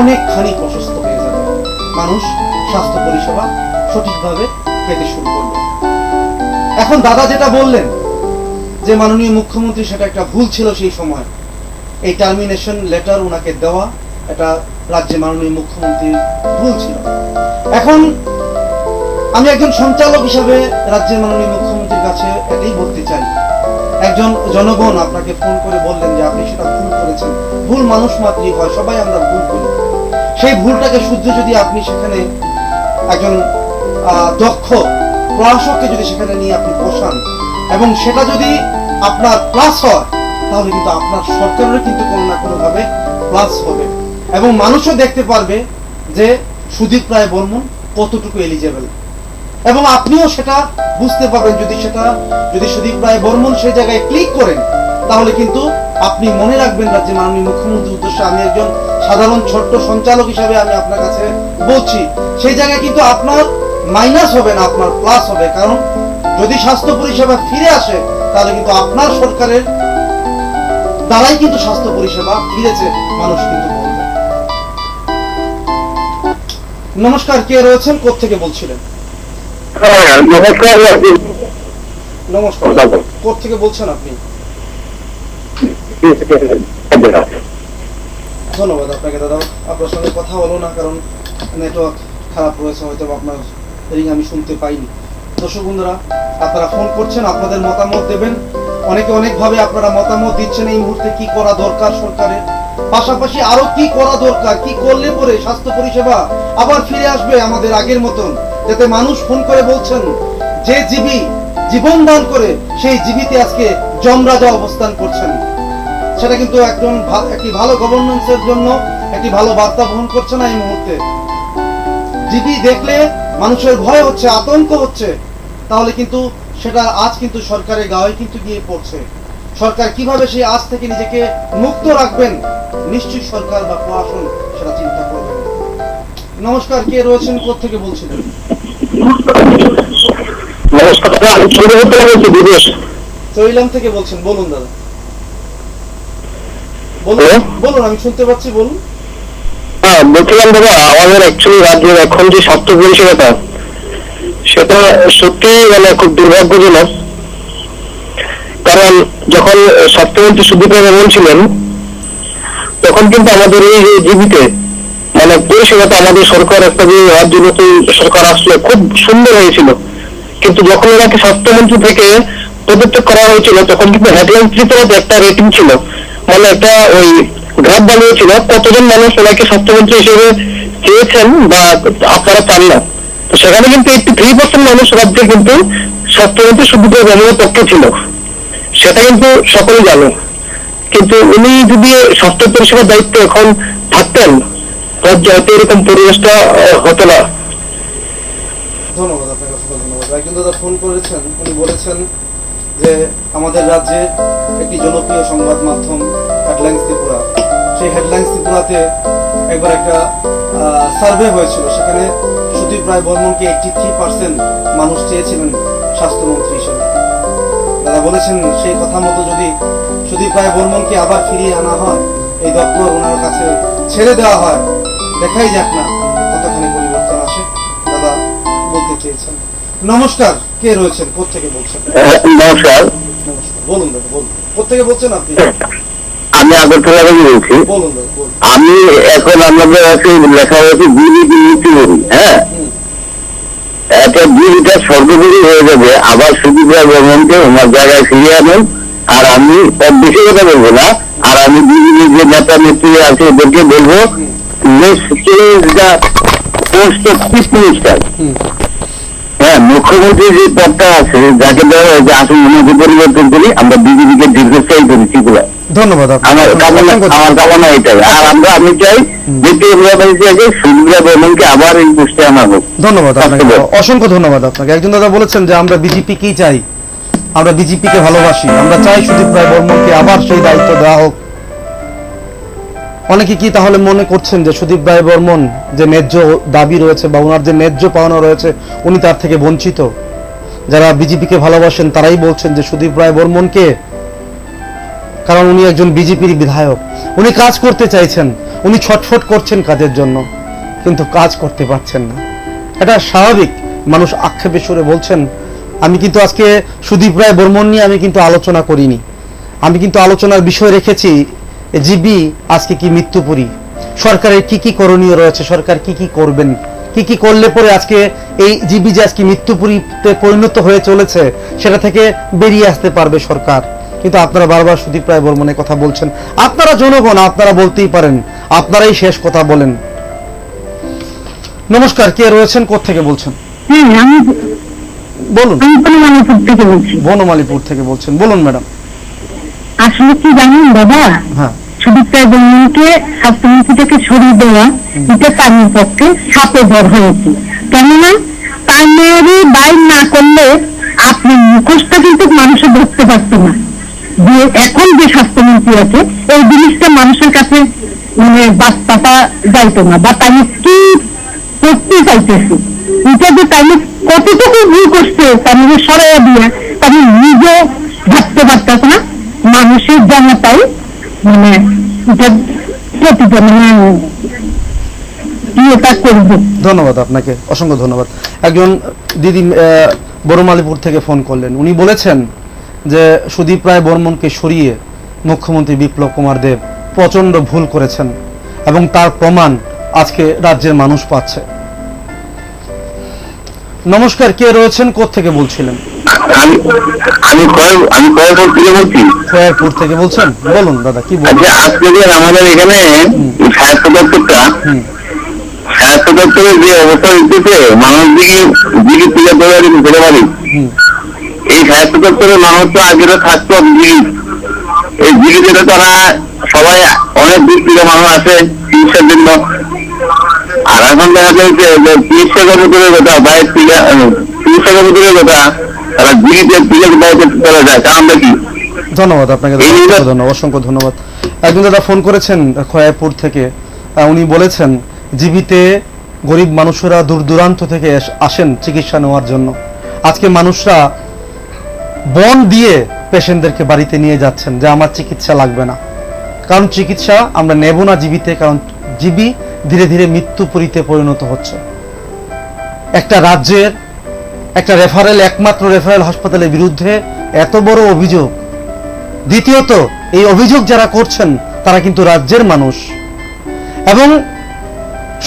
অনেকখানি প্রশস্ত হয়ে যাবে, মানুষ স্বাস্থ্য পরিষেবা সঠিকভাবে পেতে শুরু করবে। এখন দাদা যেটা বললেন যে মাননীয় মুখ্যমন্ত্রী সেটা একটা ভুল ছিল সেই সময়, এই টার্মিনেশন লেটার ওনাকে দেওয়া এটা রাজ্যের মাননীয় মুখ্যমন্ত্রীর ভুল ছিল। এখন আমি একজন সঞ্চালক হিসাবে রাজ্যের মাননীয় মুখ্যমন্ত্রীর কাছে এটাই বলতে চাই, একজন জনগণ আপনাকে ফোন করে বললেন যে আপনি সেটা ভুল করেছেন। ভুল মানুষ মাত্রই হয়, সবাই আমরা ভুল করি। সেই ভুলটাকে শুধরে যদি আপনি সেখানে একজন দক্ষ প্রশাসককে যদি সেখানে নিয়ে আপনি বসান এবং সেটা যদি আপনার প্লাস হয়, তাহলে কিন্তু আপনার সরকারেরও কিন্তু কোনো না কোনো ভাবে প্লাস হবে এবং মানুষও দেখতে পারবে যে সুদীপ রায় বর্মন কতটুকু এলিজেবল, এবং আপনিও সেটা বুঝতে পারবেন। যদি সুদীপ রায় বর্মন সেই জায়গায় ক্লিক করেন, তাহলে কিন্তু আপনি মনে রাখবেন রাজ্যের মাননীয় মুখ্যমন্ত্রীর উদ্দেশ্যে আমি একজন সাধারণ ছোট্ট সঞ্চালক হিসাবে আমি আপনার কাছে বলছি, সেই জায়গায় কিন্তু আপনার মাইনাস হবে না, আপনার প্লাস হবে। কারণ যদি স্বাস্থ্য পরিষেবা ফিরে আসে, তাহলে কিন্তু আপনার সরকারের দ্বারাই কিন্তু স্বাস্থ্য পরিষেবা ফিরেছে, মানুষ কিন্তু বলবে। নমস্কার, কে রয়েছেন, কোত্থেকে বলছিলেন? নমস্কার, কোত্থেকে বলছেন আপনি? ধন্যবাদ আপনাকে দাদা, আপনার সঙ্গে কথা হলো না কারণ নেটওয়ার্ক খারাপ রয়েছে, হয়তো আপনার রিং আমি শুনতে পাইনি। দর্শক বন্ধুরা, আপনারা ফোন করছেন, আপনাদের মতামত দেবেন, অনেকে অনেকভাবে আপনারা মতামত দিচ্ছেন এই মুহূর্তে কি করা দরকার সরকারের, পাশাপাশি আরো কি করা দরকার, কি করলে পরে স্বাস্থ্য পরিষেবা আবার ফিরে আসবে আমাদের আগের মতন। যাতে মানুষ ফোন করে বলছেন যে জীবী জীবন দান করে সেই জীবিতে আজকে যমরাজা অবস্থান করছেন, সেটা কিন্তু একটি ভালো গভর্নেন্সের জন্য একটি ভালো বার্তা বহন করছে না এই মুহূর্তে। জীবী দেখলে মানুষের ভয় হচ্ছে, আতঙ্ক হচ্ছে, তাহলে কিন্তু সেটা আজ কিন্তু সরকারের গায়ে কিন্তু গিয়ে পড়ছে। সরকার কিভাবে সেই আজ থেকে নিজেকে মুক্ত রাখবেন, নিশ্চয়ই সরকার বা প্রশাসন সেটা চিন্তা করবেন। নমস্কার, কে রয়েছেন, কোত্থেকে বলছিলেন? চৈলাম থেকে বলছেন, বলুন দাদা, বলুন, আমি শুনতে পাচ্ছি, বলুন। হ্যাঁ, বলছিলাম দাদা, আমাদের অ্যাকচুয়ালি রাজ্যের এখন যে স্বাস্থ্য পরিষেবাটা সেটা সত্যি মানে খুব দুর্ভাগ্যজনক। কারণ যখন স্বাস্থ্যমন্ত্রী সুদীপ রায় বর্মন ছিলেন, তখন কিন্তু আমাদের এই যে জীবিতে মানে পরিষেবাটা আমাদের সরকার একটা যে রাজ্য নতুন সরকার আসলে খুব সুন্দর হয়েছিল। কিন্তু যখন ওনাকে স্বাস্থ্যমন্ত্রী থেকে পদত্যাগ করা হয়েছিল, তখন কিন্তু হেডলাইন ত্রিপুরাতে একটা রেটিং ছিল, মানে একটা ওই গ্রাফ বানিয়েছিল কতজন মানুষ ওনাকে স্বাস্থ্যমন্ত্রী হিসেবে চেয়েছেন বা আপনারা চান না। তো সেখানে কিন্তু 83% মানুষ রাজ্যে কিন্তু স্বাস্থ্যমন্ত্রী সুদীপ রায় বর্মনের পক্ষে ছিল, সেটা কিন্তু সকলেই জানে। কিন্তু উনি যদি স্বাস্থ্য পরিষেবার দায়িত্ব এখন থাকতেন, রাজ্যে হয়তো এরকম পরিবেশটা হতো না। ধন্যবাদ আপনাকে, অসংখ্য ধন্যবাদ। একজন দাদা ফোন করেছেন, উনি বলেছেন যে আমাদের রাজ্যে একটি জনপ্রিয় সংবাদ মাধ্যম হেডলাইন্স ত্রিপুরা, সেই হেডলাইন্স ত্রিপুরাতে একবার একটা সার্ভে হয়েছিল, সেখানে সুদীপ রায় বর্মনকে 83% মানুষ চেয়েছিলেন স্বাস্থ্যমন্ত্রী হিসেবে। দাদা বলেছেন সেই কথা মতো যদি সুদীপ রায় বর্মনকে আবার ফিরিয়ে আনা হয়, এই দপ্তর ওনার কাছে ছেড়ে দেওয়া হয়, দেখাই যাক না কতখানি পরিবর্তন আসে, দাদা বলতে চেয়েছেন। নমস্কার, কে রয়েছেন, কোত্থেকে বলছেন? নমস্কার, বলুন দাদা, বলুন, কোত্থেকে বলছেন আপনি? আমি আগরতলা থেকে বলছি। বলুন দাদা, বলুন। আমি এখন আমাদের কাছে লেখা হয়েছে বিজেপি নীতি, হ্যাঁ, একটা বিলটা সর্বোপরি হয়ে যাবে, আবার সুদীপ রায় বর্মনকে ওনার জায়গায় ফিরিয়ে আনেন। আর আমি বেশি কথা বলবো না, আর আমি বিজেপির যে নেতা নেত্রী আছে ওদেরকে বলবো, হ্যাঁ, মুখ্যমন্ত্রীর যে পদটা আছে যাকে দেওয়া হয়েছে, আসুন ওনাকে পরিবর্তন করি, আমরা বিজেপিকে দীর্ঘস্থায়ী করি ত্রিপুরা। ধন্যবাদ আমার কামনা এটাই। আর আমি চাই যে সুবিধা বর্মনকে আবার এই পোস্টে আনা হোক। ধন্যবাদ আপনাকে, অসংখ্য ধন্যবাদ আপনাকে। একজন দাদা বলেছেন যে আমরা বিজেপিকেই চাই, আমরা বিজেপিকে ভালোবাসি, আমরা চাই সুদীপ রায় বর্মনকে আবার সেই দায়িত্ব দেওয়া হোক। অনেকে কি তাহলে মনে করছেন যে সুদীপ রায় বর্মন যে ন্যায্য দাবি রয়েছে বা ওনার যে ন্যায্য পাওনা রয়েছে উনি তার থেকে বঞ্চিত? যারা বিজেপিকে ভালোবাসেন তারাই বলছেন যে সুদীপ রায় বর্মনকে, কারণ উনি একজন বিজেপির বিধায়ক, উনি কাজ করতে চাইছেন, উনি ছটফট করছেন কাজের জন্য, কিন্তু কাজ করতে পারছেন না। এটা স্বাভাবিক, মানুষ আক্ষেপের সুরে বলছেন। আমি কিন্তু আজকে সুদীপ রায় বর্মন নিয়ে আমি কিন্তু আলোচনা করিনি, আমি কিন্তু আলোচনার বিষয় রেখেছি জিবি আজকে কি মৃত্যুপুরী, সরকারের কি কি করণীয় রয়েছে, সরকার কি কি করবেন, কি কি করলে পরে আজকে এই জিবি যে আজকে মৃত্যুপুরীতে পরিণত হয়ে চলেছে সেটা থেকে বেরিয়ে আসতে পারবে সরকার। কিন্তু আপনারা বারবার সুদীপ রায় বর্মনের কথা বলছেন। আপনারা জনগণ, আপনারা বলতেই পারেন, আপনারাই শেষ কথা বলেন। নমস্কার, কে রয়েছেন, কোত্থেকে বলছেন? আমি বলুন। বনমালীপুর থেকে বলছি। বনমালীপুর থেকে বলছেন, বলুন ম্যাডাম। আসলে কি জানেন দাদা, হ্যাঁ, সুদীপ রায় বর্মনকে স্বাস্থ্যমন্ত্রী থেকে সরিয়ে দেওয়া এটা তার পক্ষে সাপে ভর হয়েছে। কেননা তার মেয়েরই বাইর না করলে আপনি মুখোশটা কিন্তু মানুষের ধরতে পারতো না যে এখন যে স্বাস্থ্যমন্ত্রী আছে এই জিনিসটা মানুষের কাছে মানে বার্তাটা যাইতো না, বা তাই কি করতে চাইতেছে এটা যে তাই কতটুকু ভুল করছে তার মানে সরাইয়া দিয়ে তার নিজে ভাবতে পারতেছে না। মানুষের জানাটাই মানে ধন্যবাদ আপনাকে, অসংখ্য ধন্যবাদ। একজন দিদি বড়মালীপুর থেকে ফোন করলেন, উনি বলেছেন যে সুদীপ রায় বর্মনকে সরিয়ে মুখ্যমন্ত্রী বিপ্লব কুমার দেব প্রচন্ড ভুল করেছেন এবং তার প্রমাণ আজকে রাজ্যের মানুষ পাচ্ছে। নমস্কার, কে রয়েছেন, কোত্থেকে বলছিলেন? আমি খয়েরপুর থেকে বলছি। খয়েরপুর থেকে বলছেন, বলুন দাদা কি বলছেন? আচ্ছা, আজকে যে আমাদের এখানে স্বাস্থ্য দপ্তরের যে অবস্থা দিতেছে, মানুষ দিকে তুলে ধরে পারি। এই স্বাস্থ্য দপ্তরের মানুষ তো আগে থাকতো এই জিগিতে তারা সবাই অনেক দূর থেকে মানুষ আছে চিকিৎসার জন্য। আর এখন দেখা যাচ্ছে যে চিকিৎসা কর্মীদের কথা, বাইরের থেকে চিকিৎসা কর্মীদের কথা তারা জিগিতে তুলে চলে যায়, কারণটা কি? ধন্যবাদ আপনাকে, অসংখ্য ধন্যবাদ। একজন দাদা ফোন করেছেন খয়াপুর থেকে, উনি বলেছেন জিবিতে গরিব মানুষেরা দূর দূরান্ত থেকে আসেন চিকিৎসা নেওয়ার জন্য। আজকে মানুষরা বন দিয়ে পেশেন্টদেরকে বাড়িতে নিয়ে যাচ্ছেন যে আমার চিকিৎসা লাগবে না, কারণ চিকিৎসা আমরা নেব না জিবিতে, কারণ জিবি ধীরে ধীরে মৃত্যুপুরীতে পরিণত হচ্ছে। একটা রাজ্যের একটা রেফারেল, একমাত্র রেফারেল হাসপাতালের বিরুদ্ধে এত বড় অভিযোগ। দ্বিতীয়ত এই অভিযোগ যারা করছেন তারা কিন্তু রাজ্যের মানুষ, এবং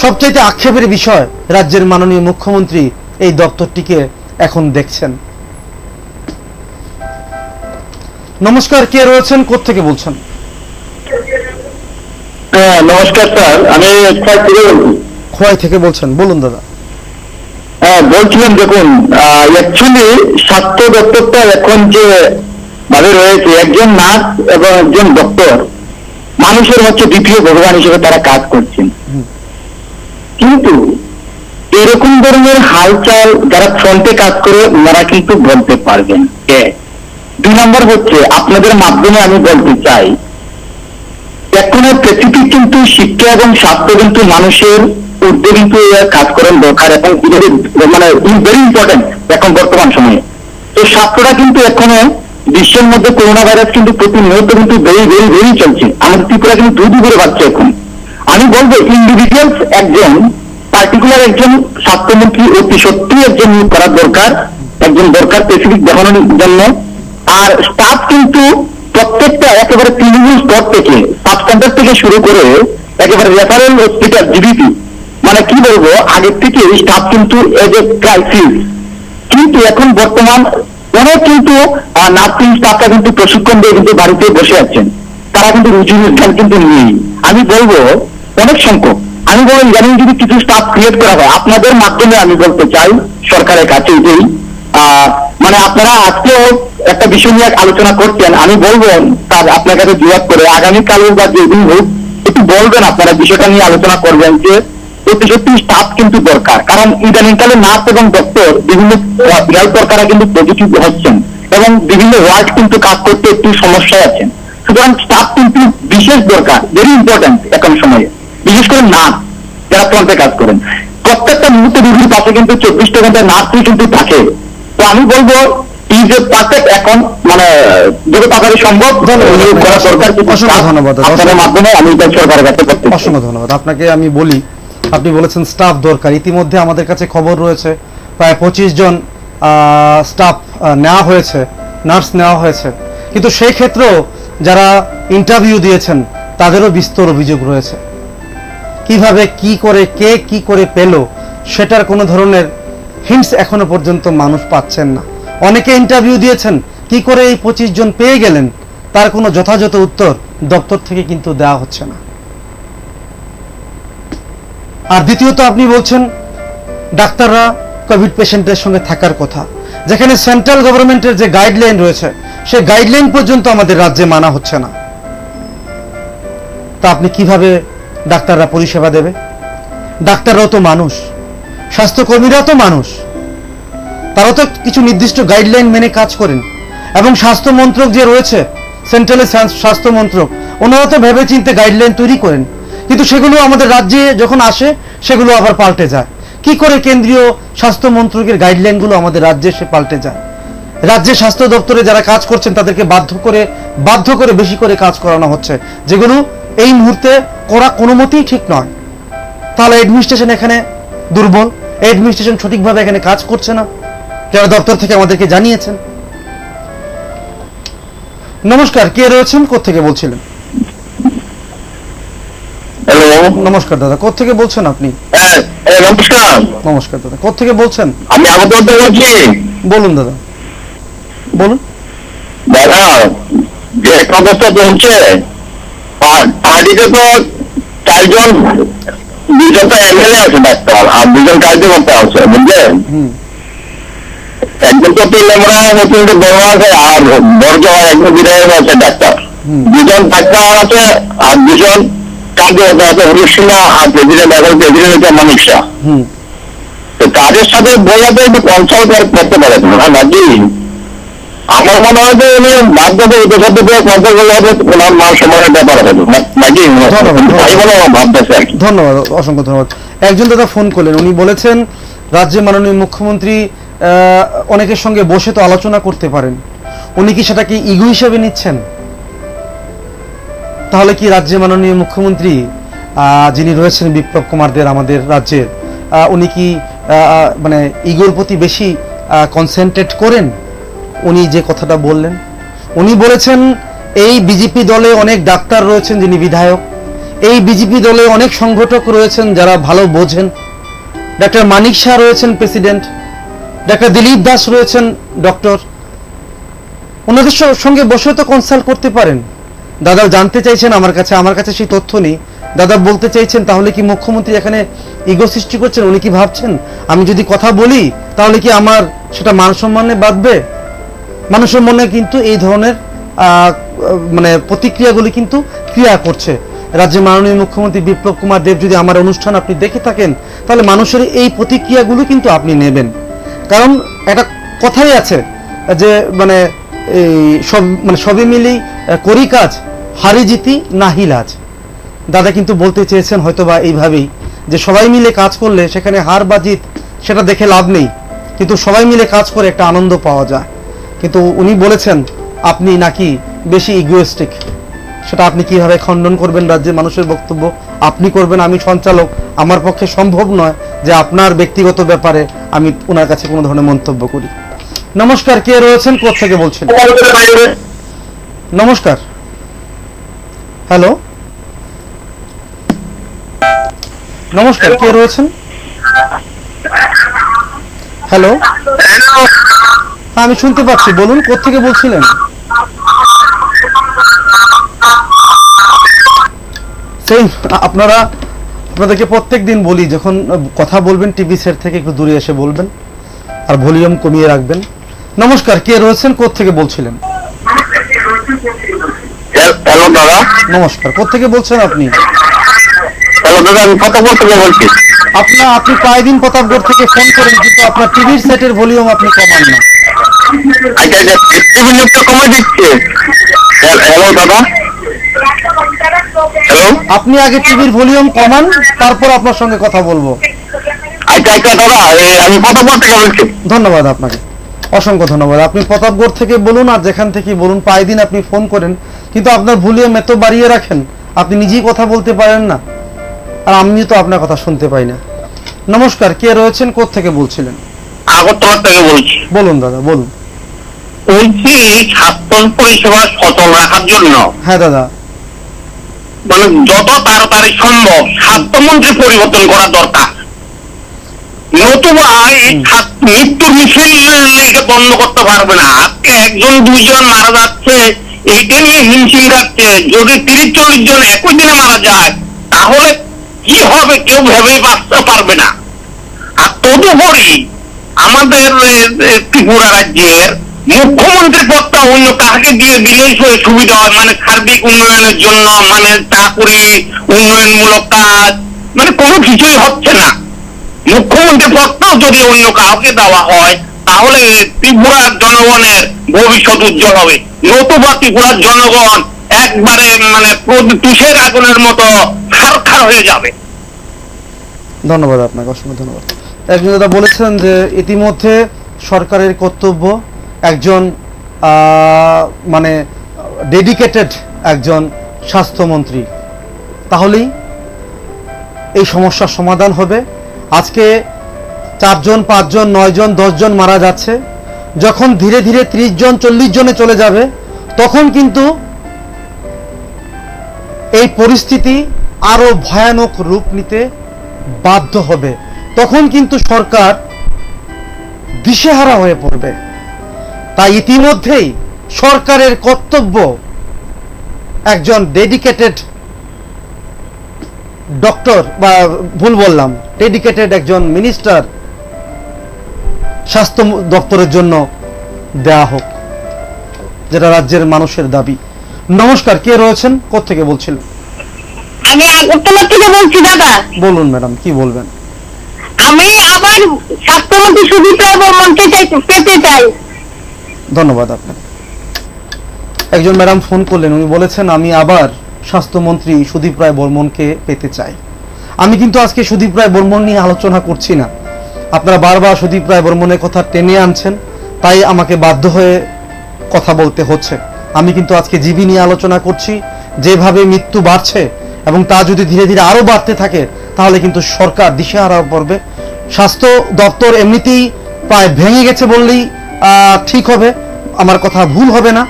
সবচাইতে আক্ষেপের বিষয় রাজ্যের মাননীয় মুখ্যমন্ত্রী এই দপ্তরটিকে এখন দেখছেন। নমস্কার, কে রয়েছেন, কোত্থেকে বলছেন? নমস্কার স্যার, আমি খোয়াই থেকে বলছেন, বলুন দাদা। বলছিলাম দেখুন, অ্যাকচুয়ালি স্বাস্থ্য দপ্তরটা এখন যে ভাবে রয়েছে, একজন নার্স এবং একজন ডক্টর মানুষের হচ্ছে দ্বিতীয় ভগবান হিসেবে তারা কাজ করছেন। কিন্তু এরকম ধরনের হালচাল যারা ফ্রন্টে কাজ করে ওনারা কিন্তু বলতে পারবেন। দুই নম্বর হচ্ছে, আপনাদের মাধ্যমে আমি বলতে চাই, এখন পৃথিবীর কিন্তু শিক্ষা এবং স্বাস্থ্য কিন্তু মানুষের ঊর্ধ্বে কিন্তু কাজ করার দরকার, এবং মানে ভেরি ইম্পর্টেন্ট এখন বর্তমান সময়ে। তো স্বাস্থ্যটা কিন্তু এখনো বিশ্বের মধ্যে করোনা ভাইরাস কিন্তু প্রতিনিয়ত কিন্তু বেড়ে চলছে। আমাদের ত্রিপুরা কিন্তু দুই করে বাড়ছে এখন। আমি বলবো ইন্ডিভিজুয়ালস একজন পার্টিকুলার একজন স্বাস্থ্যমন্ত্রী অতি সত্যি একজন নিয়োগ করার দরকার, একজন দরকার স্পেসিফিক দেখানোর জন্য। আর স্টাফ কিন্তু প্রত্যেকটা একেবারে তৃণমূল স্তর থেকে, সাব সেন্টার থেকে শুরু করে একেবারে রেফারেল হসপিটাল জিবিপি, মানে কি বলবো, আগের থেকে এই স্টাফ কিন্তু এজ এ ক্রাইসিস। কিন্তু এখন বর্তমান অনেক কিন্তু নার্সিং স্টাফরা কিন্তু প্রশিক্ষণ দিয়ে কিন্তু বাড়িতে বসে আছেন, তারা কিন্তু রুচি অনুষ্ঠান কিন্তু নেই। আমি বলবো অনেক সংখ্যক, আমি বলবো ইদানিং যদি কিছু স্টাফ ক্রিয়েট করা হয়, আপনাদের মাধ্যমে আমি বলতে চাই সরকারের কাছে, যেই মানে আপনারা আজকেও একটা বিষয় নিয়ে আলোচনা করছেন, আমি বলবো তার আপনার কাছে জিজ্ঞাস করে আগামীকাল বা যেদিন হোক একটু বলবেন, আপনারা বিষয়টা নিয়ে আলোচনা করবেন যে সত্যি সত্যি স্টাফ কিন্তু দরকার। কারণ ইদানিংকালে নার্স এবং ডক্টর বিভিন্ন হেলথ ওয়ার্কাররা কিন্তু পজিটিভ হচ্ছেন এবং বিভিন্ন ওয়ার্ড কিন্তু কাজ করতে একটু সমস্যায় আছেন। সুতরাং স্টাফ কিন্তু বিশেষ দরকার, ভেরি ইম্পর্টেন্ট এখন সময়ে, বিশেষ করে নার্স যারা ফ্রন্টে কাজ করেন। প্রত্যেকটা মুহূর্তে রুগীর পাশে কিন্তু 24 ঘন্টা নার্সই কিন্তু থাকে। তো আমি বলবো ইজ এ পারফেক্ট এখন মানে যত তাড়াতাড়ি সম্ভব নিয়োগ করা দরকার। অসংখ্য ধন্যবাদ। আপনাদের মাধ্যমে আমি এটা সরকারের কাছে করতে চাই। অসংখ্য ধন্যবাদ আপনাকে। আমি বলি, আপনি বলেছেন স্টাফ দরকার। ইতিমধ্যে আমাদের কাছে খবর রয়েছে প্রায় 25 জন স্টাফ নেওয়া হয়েছে, নার্স নেওয়া হয়েছে, কিন্তু সেই ক্ষেত্রেও যারা ইন্টারভিউ দিয়েছেন তাদেরও বিস্তর অভিযোগ রয়েছে। কিভাবে কি করে কে কি করে পেল সেটার কোনো ধরনের হিন্টস এখনো পর্যন্ত মানুষ পাচ্ছেন না। অনেকে ইন্টারভিউ দিয়েছেন, কি করে এই 25 জন পেয়ে গেলেন তার কোনো যথাযথ উত্তর দপ্তর থেকে কিন্তু দেওয়া হচ্ছে না। আর দ্বিতীয়ত আপনি বলছেন ডাক্তাররা কোভিড পেশেন্টের সঙ্গে থাকার কথা, যেখানে সেন্ট্রাল গভর্নমেন্টের যে গাইডলাইন রয়েছে সেই গাইডলাইন পর্যন্ত আমাদের রাজ্যে মানা হচ্ছে না। তা আপনি কিভাবে ডাক্তাররা পরিষেবা দেবে? ডাক্তাররাও তো মানুষ, স্বাস্থ্যকর্মীরাও তো মানুষ, তারাও তো কিছু নির্দিষ্ট গাইডলাইন মেনে কাজ করেন। এবং স্বাস্থ্য মন্ত্রক যে রয়েছে, সেন্ট্রালের স্বাস্থ্য মন্ত্রক, ওনারা তো ভেবে চিন্তে গাইডলাইন তৈরি করেন, কিন্তু সেগুলো আমাদের রাজ্যে যখন আসে সেগুলো আবার পাল্টে যায়। কি করে কেন্দ্রীয় স্বাস্থ্য মন্ত্রকের গাইডলাইনগুলো আমাদের রাজ্যে এসে পাল্টে যায়? রাজ্যের স্বাস্থ্য দপ্তরে যারা কাজ করছেন তাদেরকে বাধ্য করে বেশি করে কাজ করানো হচ্ছে, যেগুলো এই মুহূর্তে করা কোনো মতেই ঠিক নয়। তাহলে অ্যাডমিনিস্ট্রেশন এখানে দুর্বল, অ্যাডমিনিস্ট্রেশন সঠিকভাবে এখানে কাজ করছে না, যারা দপ্তর থেকে আমাদেরকে জানিয়েছেন। নমস্কার, কে রয়েছেন, কোত্থেকে বলছিলেন? হ্যালো, নমস্কার দাদা, কোত্থেকে বলছেন আপনি? নমস্কার। নমস্কার দাদা, কোত্থেকে বলছেন? আমি আপাতত বলছি। বলুন দাদা, বলুন। দাদা, যে একটা অবস্থা চলছে, পার্টিতে তো 4 জন, 2জন তো এমএলএ আছে ডাক্তার, আর 2জন কার্যকর্তা আছে, বুঝলেন? একজন তো 3 নম্বর নতুন বড় আছে, আর বড় জওয়ার একজন বিধায়ক আছে ডাক্তার। 2জন ডাক্তার আছে আর 2জন কার্যকর্তা আছে, হরিশ সিনহা আর প্রেসিডেন্ট, এখন প্রেসিডেন্ট হচ্ছে মানিক শাহ। তো তাদের সাথে বললে তো একটু কনসাল্ট করতে পারে না নাকি? আমার মনে হয় যে উনি বাধ্য করে ওদের সাথে কনসাল্ট করলে হবে, ওনার মান সম্মানের ব্যাপার হবে নাকি? ভাবতেছে আর কি। ধন্যবাদ, অসংখ্য ধন্যবাদ। একজন দাদা ফোন করলেন, উনি বলেছেন রাজ্যের মাননীয় মুখ্যমন্ত্রী অনেকের সঙ্গে বসে তো আলোচনা করতে পারেন, উনি কি সেটাকে ইগো হিসেবে নিচ্ছেন? তাহলে কি রাজ্যের মাননীয় মুখ্যমন্ত্রী যিনি রয়েছেন বিপ্লব কুমার দের আমাদের রাজ্যের, উনি কি মানে ইগোর প্রতি বেশি কনসেন্ট্রেট করেন? উনি যে কথাটা বললেন, উনি বলেছেন এই বিজেপি দলে অনেক ডাক্তার রয়েছেন যিনি বিধায়ক, এই বিজেপি দলে অনেক সংগঠক রয়েছেন যারা ভালো বোঝেন, ডাক্তার মানিক শাহ রয়েছেন প্রেসিডেন্ট, ডাক্তার দিলীপ দাস রয়েছেন ডক্টর, ওনাদের সঙ্গে বসে তো কনসাল্ট করতে পারেন। দাদা জানতে চাইছেন আমার কাছে সেই তথ্য নেই। দাদা বলতে চাইছেন তাহলে কি মুখ্যমন্ত্রী এখানে ইগো সৃষ্টি করছেন? উনি কি ভাবছেন আমি যদি কথা বলি তাহলে কি আমার সেটা মান সম্মানে বাঁধবে? মানুষের মনে কিন্তু এই ধরনের মানে প্রতিক্রিয়াগুলি কিন্তু ক্রিয়া করছে। রাজ্যের মাননীয় মুখ্যমন্ত্রী বিপ্লব কুমার দেব যদি আমার অনুষ্ঠান আপনি দেখে থাকেন তাহলে মানুষের এই প্রতিক্রিয়াগুলো কিন্তু আপনি নেবেন। কারণ একটা কথাই আছে যে মানে এই সবই মিলেই করি কাজ, হারি জিতি নাহি লাজ। দাদা কিন্তু বলতে চেয়েছেন হয়তোবা এইভাবেই যে সবাই মিলে কাজ করলে সেখানে হার বা জিত সেটা দেখে লাভ নেই, কিন্তু সবাই মিলে কাজ করে একটা আনন্দ পাওয়া যায়। কিন্তু উনি বলেছেন আপনি নাকি বেশি ইগোয়েস্টিক, সেটা আপনি কিভাবে খণ্ডন করবেন? রাজ্যের মানুষের বক্তব্য আপনি করবেন, আমি সঞ্চালক, আমার পক্ষে সম্ভব নয় যে আপনার ব্যক্তিগত ব্যাপারে আমি ওনার কাছে কোনো ধরনের মন্তব্য করি। নমস্কার, কে রয়েছেন, কোথা থেকে বলছেন? নমস্কার, হ্যালো, নমস্কার, কে রয়েছেন? হ্যালো, আমি শুনতে পাচ্ছি, বলুন কোথা থেকে বলছিলেন? সেই আপনাদেরকে প্রত্যেক দিন বলি যখন কথা বলবেন টিভি সেট থেকে একটু দূরে এসে বলবেন আর ভলিউম কমিয়ে রাখবেন। নমস্কার, কে রয়েছেন, কোত্থেকে বলছিলেন? হ্যালো দাদা। নমস্কার, কোত্থেকে বলছেন আপনি? হ্যালো দাদা, আমি প্রতাপগড় থেকে বলছি। আপনি প্রায় দিন প্রতাপগড় থেকে ফোন করেন, কিন্তু আপনার টিভির সেটের ভলিউম আপনি কমান না। আচ্ছা আচ্ছা, একটু কমে দিচ্ছে। হ্যালো দাদা। হ্যালো। আপনি আগে টিভির ভলিউম কমান, তারপর আপনার সঙ্গে কথা বলবো। আচ্ছা আচ্ছা দাদা, আমি প্রতাপগড় থেকে বলছি। ধন্যবাদ আপনাকে, অসংখ্য ধন্যবাদ। আপনি প্রতাপগড় থেকে বলুন আর যেখান থেকে বলুন, প্রায় দিন আপনি ফোন করেন, কিন্তু আপনার ভলিউম এত বাড়িয়ে রাখেন, আপনি নিজেই কথা বলতে পারেন না, আর আমি তো আপনার কথা শুনতে পাই না। নমস্কার, কে রয়েছেন, কোত্থেকে বলছিলেন? আগরতলা থেকে বলছি। বলুন দাদা, বলুন। বলছি স্বাস্থ্য পরিষেবা সচল রাখার জন্য হ্যাঁ দাদা। মানে যত তাড়াতাড়ি সম্ভব স্বাস্থ্যমন্ত্রী পরিবর্তন করা দরকার, নতুবা এই মৃত্যুর মিছিল লেগে বন্ধ করতে পারবে না। আজকে একজন দুইজন মারা যাচ্ছে, এইটা নিয়ে হিমশিম খাচ্ছে। যদি 30-40 জন একই দিনে মারা যায়, তাহলে কি হবে কেউ ভেবেই বাঁচতে পারবে না। আর তদুপরি আমাদের ত্রিপুরা রাজ্যের মুখ্যমন্ত্রী পদটা অন্য কাকে দিয়ে দিলেই সুবিধা হয়, মানে সার্বিক উন্নয়নের জন্য, মানে চাকুরি, উন্নয়নমূলক কাজ, মানে কোনো কিছুই হচ্ছে না। মুখ্যমন্ত্রী পদটাও যদি অন্য কাউকে দেওয়া হয়, তাহলে ত্রিপুরার জনগণের ভবিষ্যৎ উজ্জ্বল হবে। নতুবা ত্রিপুরার জনগণ একবারে মানে তুষের আগুনের মতো খারখার হয়ে যাবে। ধন্যবাদ আপনাকে, অসংখ্য ধন্যবাদ। একজন দাদা বলেছেন যে ইতিমধ্যে সরকারের কর্তব্য একজন মানে ডেডিকেটেড একজন স্বাস্থ্যমন্ত্রী, তাহলেই এই সমস্যার সমাধান হবে। আজকে 4 জন 5 জন 9 জন 10 জন মারা যাচ্ছে, যখন ধীরে ধীরে 30 জন 40 জনে চলে যাবে, তখন কিন্তু এই পরিস্থিতি আরো ভয়ানক রূপ নিতে বাধ্য হবে। তখন কিন্তু সরকার দিশেহারা হয়ে পড়বে। তাই ইতিমধ্যেই সরকারের কর্তব্য একজন ডেডিকেটেড ডক্টর, বা ভুল বললাম, ডেডিকেটেড একজন মিনিস্টার স্বাস্থ্য দপ্তরের জন্য দেয়া হোক, যেটা রাজ্যের মানুষের দাবি। নমস্কার, কে রয়েছেন, কোত্থেকে বলছিলেন? আমি আগরতলা থেকে বলছি দাদা। বলুন ম্যাডাম, কি বলবেন? আমি আবার স্বাস্থ্যমন্ত্রী সুদীপ্তা বর্মনকে পেতে চাই। ধন্যবাদ আপনাকে। একজন ম্যাডাম ফোন করলেন, উনি বলেছেন আমি আবার স্বাস্থ্যমন্ত্রী সুদীপ রায় বর্মনকে পেতে চাই। আমি কিন্তু আজকে সুদীপ রায় বর্মন নিয়ে আলোচনা করছি না, আপনারা বারবার সুদীপ রায় বর্মনের কথা টেনে আনছেন, তাই আমাকে বাধ্য হয়ে কথা বলতে হচ্ছে। আমি কিন্তু আজকে জিবি নিয়ে আলোচনা করছি। যেভাবে মৃত্যু বাড়ছে এবং তা যদি ধীরে ধীরে আরো বাড়তে থাকে, তাহলে কিন্তু সরকার দিশেহারা পড়বে। স্বাস্থ্য দপ্তর এমনিতেই প্রায় ভেঙে গেছে বললেই ঠিক হবে, আমার কথা ভুল হবে না।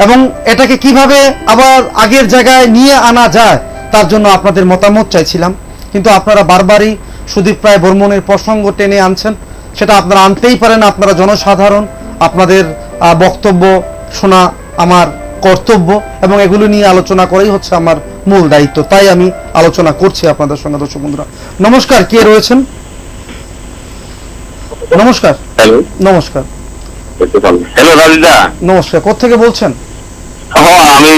এবং এটাকে কিভাবে আবার আগের জায়গায় নিয়ে আনা যায়, তার জন্য আপনাদের মতামত চাইছিলাম। কিন্তু আপনারা বারবারই সুদীপ রায় বর্মনের প্রসঙ্গ টেনে আনছেন। সেটা আপনারা আনতেই পারেন, আপনারা জনসাধারণ, আপনাদের বক্তব্য শোনা আমার কর্তব্য, এবং এগুলো নিয়ে আলোচনা করাই হচ্ছে আমার মূল দায়িত্ব। তাই আমি আলোচনা করছি আপনাদের সঙ্গে। দর্শক বন্ধুরা নমস্কার, কে রয়েছেন? নমস্কার। হ্যালো। নমস্কার। হ্যালো রাজিদা। নমস্কার, কোত্থেকে বলছেন? আমি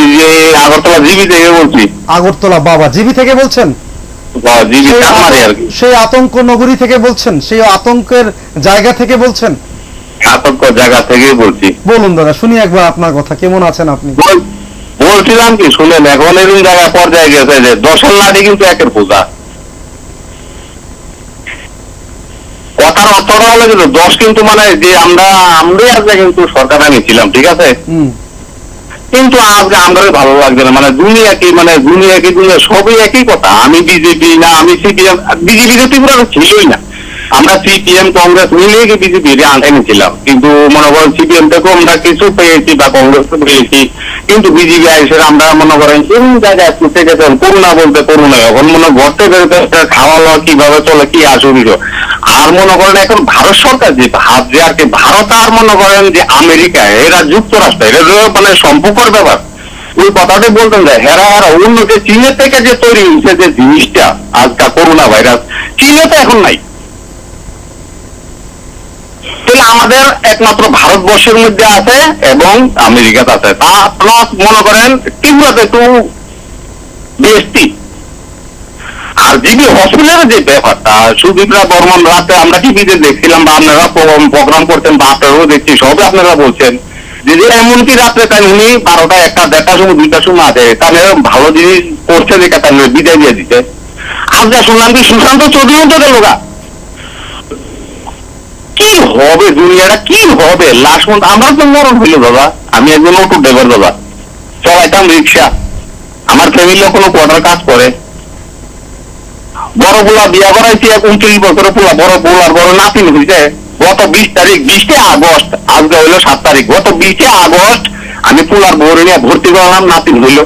আগরতলা জিবি থেকে বলছি। আগরতলা, বাবা জিবি থেকে বলছেন? সেই আতঙ্ক নগরী থেকে বলছেন? সেই আতঙ্কের জায়গা থেকে বলছেন? আতঙ্ক জায়গা থেকে বলছি। বলুন দাদা, শুনি একবার আপনার কথা। কেমন আছেন আপনি? বলছিলাম কি শুনেন, এখন এরকম জায়গা পর্যায়ে গেছে যে 10-এর লাঠি কিন্তু একের পূজা। কথার অর্থটা হলো কিন্তু 10 কিন্তু মানে যে আমরাই আজকে কিন্তু সরকার আনিছিলাম, ঠিক আছে, কিন্তু আজকে আমরা ভালো লাগছে না। মানে দুনিয়া কি, মানে দুনিয়া সবই একই কথা। আমি বিজেপি না, আমি সিপিএম। বিজেপি তো ত্রিপুরা ছিলই না, আমরা সিপিএম কংগ্রেস মিলিয়ে বিজেপি এনেছিলাম। কিন্তু মনে করেন সিপিএম থেকে আমরা কিছু পেয়েছি বা কংগ্রেস পেয়েছি, কিন্তু বিজেপি এসে আমরা মনে করেন কোন জায়গায় ছুটে গেছেন। করোনা বলতে করোনা, এখন মনে ঘরতে বেরোতে খাওয়া দাওয়া কিভাবে চলে, কি আসুবিধা। আর মনে করেন এখন ভারত সরকার যে ভাবছে আর কি, ভারত আর মনে করেন যে আমেরিকা, এরা যুক্তরাষ্ট্র, এরা মানে সম্পর্কের ব্যাপার। ওই কথাটাই বলতেন যে হেরা অন্য যে চীনের থেকে যে তৈরি হয়েছে যে জিনিসটা আজকাল করোনা ভাইরাস, চীনে তো এখন নাই। তাহলে আমাদের একমাত্র ভারতবর্ষের মধ্যে আছে এবং আমেরিকাতে আছে। তা আপনারা মনে করেন ত্রিপুরাতে একটু বেশি। আর জিবি হসপিটালের যে ব্যাপারটা, সুদীপরা বর্মন রাতে আমরা টিভিতে দেখছিলাম বা আপনারা প্রোগ্রাম করতেন বা আপনারাও দেখছি, সবই আপনারা বলছেন যে এমনকি রাত্রে তাই উনি 12টা 1টা 1টার সময় 2টার সময় আছে, তাহলে ভালো জিনিস করছে দেখে তাহলে বিদায় দিয়ে দিতে। আজকে শুনলাম কি সুশান্ত চৌধুরী তো গেল গা। কি হবে দুনিয়াটা, কি হবে? লাস্ট মন্থ আমার তো মরণ হইল দাদা। আমি একজন অটো ড্রাইভার দাদা, চলাইতাম রিক্সা, আমার ফ্যামিলিও কোনো কোয়ার্টার কাজ করে। বড় পোলা বিয়া করাইছি 29 বছরের পোলা, বড় পোলার বড় নাতিন হয়েছে গত 20 তারিখ, 20 আগস্ট, আজকে হইলো 7 তারিখ, গত 20 আগস্ট আমি পোলার বউরে নিয়ে ভর্তি করলাম, নাতিন হইলো।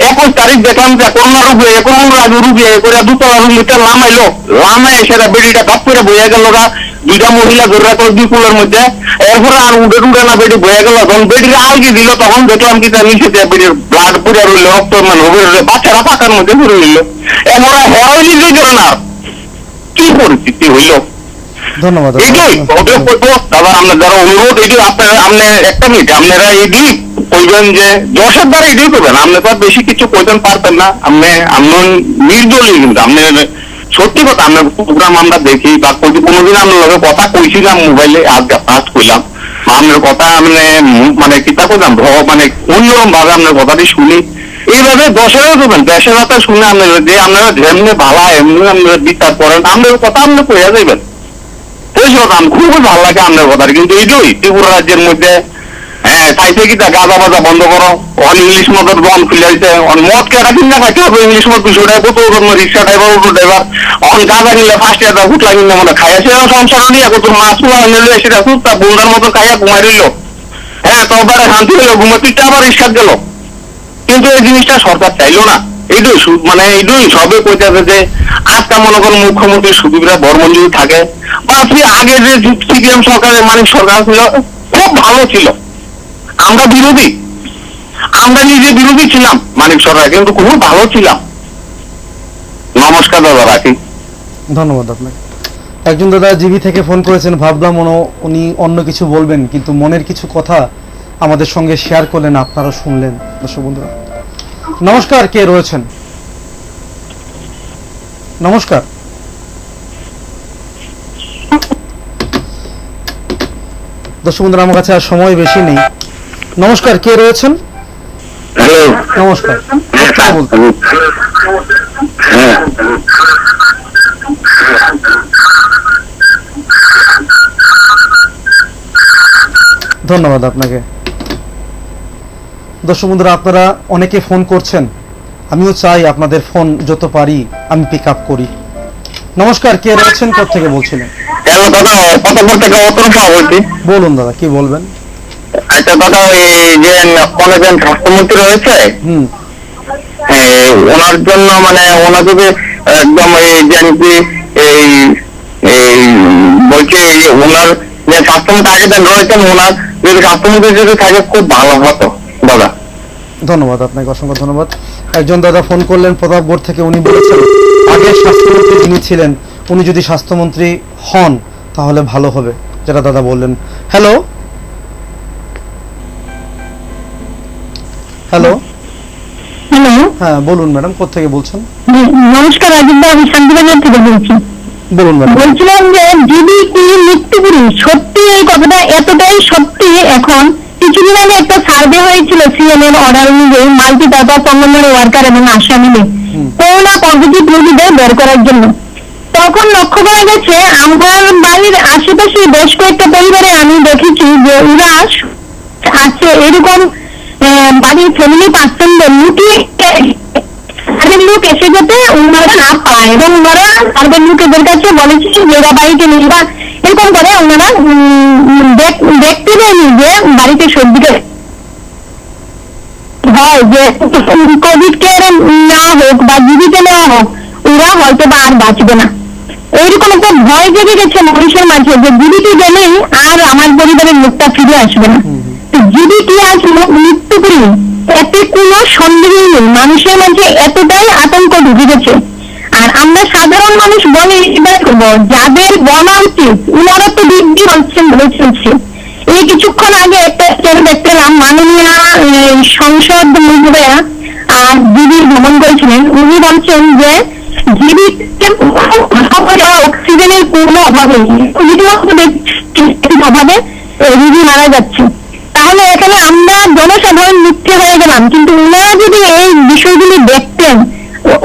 21 তারিখ দেখলাম যে করোনা রুগী, করোনা রুগী করে দুতলা রুগীটা লামাইলো, লামায় সেটা বেডিটা কাপ করে বইয়া গেল গা। 2টা মহিলা জোড়া করে 2 পোলার মধ্যে, এরপরে আর উঠে টুটে না বেডি বইয়া গেল। যখন বেডির আলগি দিল তখন দেখলাম কি তার নিচে বেডির ব্লাড পুরে রইল, রক্ত মানে বাচ্চারা পাকার মধ্যে পুরে রইল। এমন হেরোইন করে না, কি পরিস্থিতি হইল। ধন্যবাদ এটাই দাদা আমরা যারা অনুরোধ, এটাই আপনারা আপনি একটা মিনিট আপনারা এটি কইবেন যে দশের দ্বারা এটাই করবেন। আপনি তো বেশি কিছু কইতেন পারতেন না, আপনি নির্দলীয়, কিন্তু আপনি সত্যি কথা আপনার প্রোগ্রাম আমরা দেখি বা কোনোদিন আপনার লগে কথা কইছিলাম মোবাইলে, আজকে ফার্স্ট কইলাম আপনার কথা। মানে কিতা করলাম মানে অন্যরকম ভাবে আপনার কথাটি শুনি। এইভাবে দশেরও দেবেন, দেশের কথা শুনে আপনারা যে আপনারা যেমনি ভালো এমনি আপনারা বিচার করেন, আপনার কথা আপনি কইয়া যাবেন। খুবই ভালো লাগে আপনার কথা। কিন্তু এইটাই ত্রিপুরা রাজ্যের মধ্যে চাইছে কি তা গাঁজা বাজা বন্ধ করো, অন ইংলিশ মদের দোকান খুলে দিতে, অন মদ কেনা কিনা খাইতে হবে ইংলিশ মদ 200 টাকা, কত রিক্সা ড্রাইভার অটো ড্রাইভার, অন গাঁজা কিনলে 5 টাকা ফুটলা কিনলে মনে খাইয়া সেটা সংসার নিয়ে কত মাছ পোলা নিলে সেটা সুস্থা বন্ধার মতো খাইয়া ঘুমাই রইল। হ্যাঁ, তবে শান্তি হইলো, ঘুমাতিটা আবার রিক্সা গেল। কিন্তু এই জিনিসটা সরকার চাইলো না। এইটাই মানে এইটাই সবে কইতেছে যে আজকে মনে করেন মুখ্যমন্ত্রী সুদীপরা বর্মন যদি থাকে বা আগে যে সিপিএম সরকারের মানিক সরকার ছিল খুব ভালো ছিল। আমরা বিরোধী, আমরা নিজে বিরোধী ছিলাম মানিক সরকার, কিন্তু খুব ভালো ছিলাম। নমস্কার দাদা, রাখি। ধন্যবাদ আপনাকে। একজন দাদা জিবি থেকে ফোন করেছেন, ভাবলাম উনি অন্য কিছু বলবেন, কিন্তু মনের কিছু কথা আমাদের সঙ্গে শেয়ার করলেন, আপনারা শুনলেন। দর্শক বন্ধুরা নমস্কার, কে রয়েছেন? নমস্কার। দর্শক বন্ধুরা আমার কাছে আর সময় বেশি নেই। নমস্কার, কে রয়েছেন? হ্যালো, নমস্কার, ধন্যবাদ আপনাকে। দর্শক বন্ধুরা আপনারা অনেকে ফোন করছেন, আমিও চাই আপনাদের ফোন যত পারি আমি পিক আপ করি। নমস্কার, কে রয়েছেন, কোথা থেকে বলছিলেন? হ্যালো দাদা, কত থেকে অতটা বলছি। বলুন দাদা, কি বলবেন? আচ্ছা দাদা, এই যে অনেকজন স্বাস্থ্যমন্ত্রী রয়েছে, ওনার জন্য মানে ওনার যদি একদম এই যে এই এই বলছে ওনার যে স্বাস্থ্যমন্ত্রী আগে যেন রয়েছেন, ওনার যদি স্বাস্থ্যমন্ত্রী যদি থাকে খুব ভালো হতো দাদা। ধন্যবাদ আপনাকে, অসংখ্য ধন্যবাদ। একজন দাদা ফোন করলেন প্রতাপগড় থেকে, উনি বলেছেন আগে স্বাস্থ্যমন্ত্রী যিনি ছিলেন উনি যদি স্বাস্থ্যমন্ত্রী হন তাহলে ভালো হবে, যেটা দাদা বললেন। হ্যালো হ্যালো হ্যালো, হ্যাঁ বলুন ম্যাডাম, কোথা থেকে বলছেন? নমস্কার রাজীব দা, আমি শান্তিবাজার থেকে বলছি। বলুন ম্যাডাম। বলছিলাম যে জিবিপি মৃত্যুপুরী, সত্যি এই কথাটা এতটাই সত্যি। এখন কিছুদিন আগে একটা সার্ভে হয়েছিল সিএনএন অর্ডার অনুযায়ী মাল্টি পারপাস অঙ্গনওয়াড়ি ওয়ার্কার এবং আশা মিলে করোনা পজিটিভ রোগীদের বের করার জন্য। তখন লক্ষ্য করা গেছে আমার বাড়ির আশেপাশে বেশ কয়েকটা পরিবারে আমি দেখেছি যে ওরা আছে এরকম বাড়ির ফ্যামিলি পার্সনদের লুকিয়ে লোক এসে যাতে ওনারা না পায়, এবং ওনারা তাদের লোকেদের কাছে বলেছে যে ওরা বাড়িতে নেই বা এরকম করে ওনারা দেখতে দেয়নি যে বাড়িতে সর্দিতে হয় যে কোভিড কেয়ারে নেওয়া হোক বা জীবিতে নেওয়া হোক, ওরা হয়তো বা আর বাঁচবে না। এইরকম একটা ভয় জেগে গেছে মানুষের মাঝে যে জীবিতে গেলেই আর আমার পরিবারের লোকটা ফিরে আসবে না। তো জীবিত আজ মৃত্যুপুরী, এতে কোনো সন্দেহই নেই। মানুষের মাঝে এতটাই আতঙ্ক ঢুকে গেছে। আর আমরা সাধারণ মানুষ বলে এবার করবো যাদের বলা উচিত ওনারা তো দিব্যি বলে চলছে। এই কিছুক্ষণ আগে একটা চ্যানেল দেখলাম, মাননীয় সংসদ মহিলা আর দিদি ভ্রমণ করেছিলেন, উনি বলছেন যে অক্সিজেনের কোনো অভাবে অভাবে রোগী মারা যাচ্ছে। তাহলে এখানে আমরা জনসাধারণ মিথ্যে হয়ে গেলাম, কিন্তু ওনারা যদি এই বিষয়গুলি দেখতেন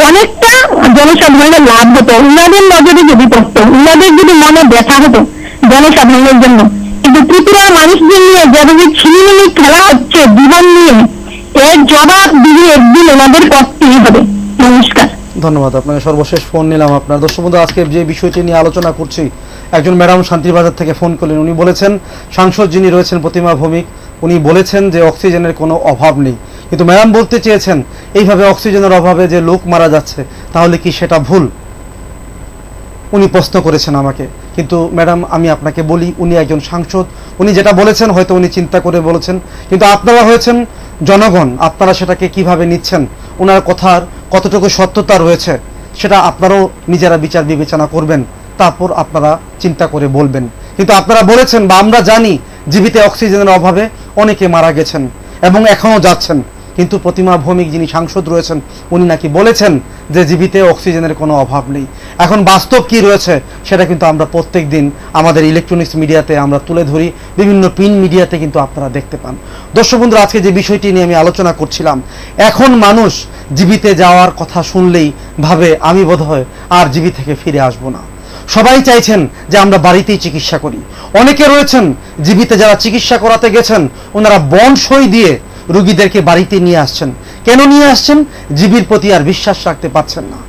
অনেকটা জনসাধারণের লাভ হতো, ওনাদের নজরে যদি পড়তো, ওনাদের যদি মনে ব্যথা হতো জনসাধারণের জন্য। কিন্তু ত্রিপুরার মানুষদের নিয়ে যেভাবে ছিনিমিনি খেলা হচ্ছে জীবন নিয়ে, এর জবাব দিয়ে একদিন ওনাদের করতেই হবে। নমস্কার। ধন্যবাদ আপনাকে। সর্বশেষ ফোন নিলাম আপনার। দর্শক বন্ধু, আজকে যে বিষয়টি নিয়ে আলোচনা করছি, একজন ম্যাডাম শান্তিবাজার থেকে ফোন করলেন। উনি বলেছেন, সাংসদ যিনি রয়েছেন প্রতিমা ভৌমিক, উনি বলেছেন যে অক্সিজেনের কোনো অভাব নেই। কিন্তু ম্যাডাম বলতে চেয়েছেন এইভাবে অক্সিজেনের অভাবে যে লোক মারা যাচ্ছে, তাহলে কি সেটা ভুল? উনি প্রশ্ন করেছেন আমাকে। কিন্তু ম্যাডাম আমি আপনাকে বলি, উনি একজন সাংসদ, উনি যেটা বলেছেন হয়তো উনি চিন্তা করে বলেছেন, কিন্তু আপনারা হয়েছেন জনগণ, আপনারা সেটাকে কিভাবে নিচ্ছেন, ওনার কথার কতটুকু সত্যতা রয়েছে সেটা আপনারাও নিজেরা বিচার বিবেচনা করবেন, তারপর আপনারা চিন্তা করে বলবেন। কিন্তু আপনারা বলেছেন বা আমরা জানি জীবিত অক্সিজেনের অভাবে অনেকে মারা গেছেন এবং এখনও যাচ্ছেন। কিন্তু প্রতিমা ভৌমিক যিনি সাংসদ রয়েছেন, উনি নাকি বলেছেন যে জীবিতে অক্সিজেনের কোনো অভাব নেই। এখন বাস্তব কি রয়েছে সেটা কিন্তু আমরা প্রত্যেক দিন আমাদের ইলেকট্রনিক্স মিডিয়াতে আমরা তুলে ধরি, বিভিন্ন প্রিন্ট মিডিয়াতে কিন্তু আপনারা দেখতে পান। দর্শক বন্ধুরা, আজকে যে বিষয়টি নিয়ে আমি আলোচনা করছিলাম, এখন মানুষ জীবিতে যাওয়ার কথা শুনলেই ভাবে আমি বোধহয় আর জীবিত থেকে ফিরে আসবো না। সবাই চাইছেন যে আমরা বাড়িতেই চিকিৎসা করি। অনেকে রয়েছেন জীবিতে যারা চিকিৎসা করাতে গেছেন, ওনারা বন্ড সই দিয়ে রোগীদেরকে বাড়িতে নিয়ে আসছেন। কেন নিয়ে আসছেন? জীবির প্রতি আর বিশ্বাস রাখতে পারছেন না।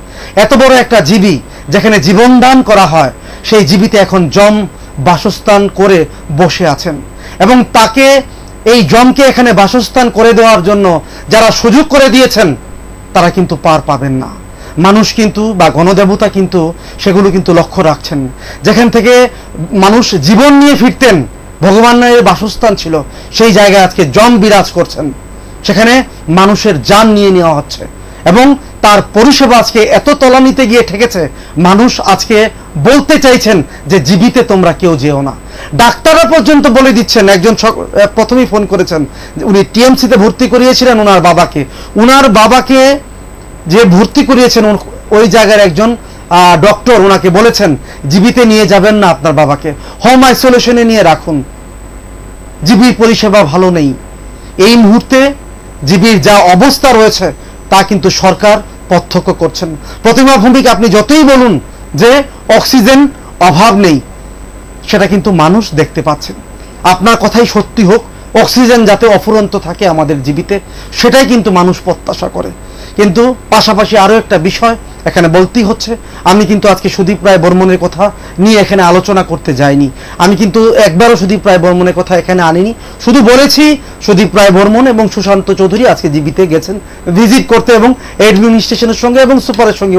এত বড় একটা জীবী যেখানে জীবন দান করা হয়, সেই জীবিতে এখন জম বাসস্থান করে বসে আছেন, এবং তাকে এই জমকে এখানে বাসস্থান করে দেওয়ার জন্য যারা সুযোগ করে দিয়েছেন তারা কিন্তু পার পাবেন না। মানুষ কিন্তু বা গণদেবতা কিন্তু সেগুলো কিন্তু লক্ষ্য রাখছেন। যেখান থেকে মানুষ জীবন নিয়ে ফিরতেন, ভগবানের বাসস্থান ছিল, সেই জায়গায় আজকে জম বিরাজ করছেন, সেখানে মানুষের জান নিয়ে নেওয়া হচ্ছে এবং তার পরিষেবা আজকে এত তলানিতে গিয়ে ঠেকেছে, মানুষ আজকে বলতে চাইছেন যে জীবিতে তোমরা কেউ যেও না। ডাক্তাররা পর্যন্ত বলে দিচ্ছেন। একজন প্রথমেই ফোন করেছেন, উনি টিএমসিতে ভর্তি করিয়েছিলেন ওনার বাবাকে যে ভর্তি করিয়েছেন ওই জায়গার একজন ডক্টর ওনাকে বলেছেন জীবিতে নিয়ে যাবেন না, আপনার বাবাকে হোম আইসোলেশনে নিয়ে রাখুন, জিবির পরিষেবা ভালো নেই। এই মুহূর্তে জিবির যা অবস্থা রয়েছে তা কিন্তু সরকার প্রত্যক্ষ করছেন। প্রতিমা ভৌমিক আপনি যতই বলুন যে অক্সিজেন অভাব নেই, সেটা কিন্তু মানুষ দেখতে পাচ্ছেন। আপনার কথাই সত্যি হোক, অক্সিজেন যাতে অফুরন্ত থাকে আমাদের জীবিতে, সেটাই কিন্তু মানুষ প্রত্যাশা করে। কিন্তু পাশাপাশি আরও একটা বিষয় এখানে বলতেই হচ্ছে, আমি কিন্তু আজকে সুদীপ রায় বর্মনের কথা নিয়ে এখানে আলোচনা করতে যাইনি। আমি কিন্তু একবারও সুদীপ রায় বর্মনের কথা এখানে আনিনি। শুধু বলেছি সুদীপ রায় বর্মন এবং সুশান্ত চৌধুরী আজকে জীবিতে গেছেন ভিজিট করতে এবং অ্যাডমিনিস্ট্রেশনের সঙ্গে এবং সুপারের সঙ্গে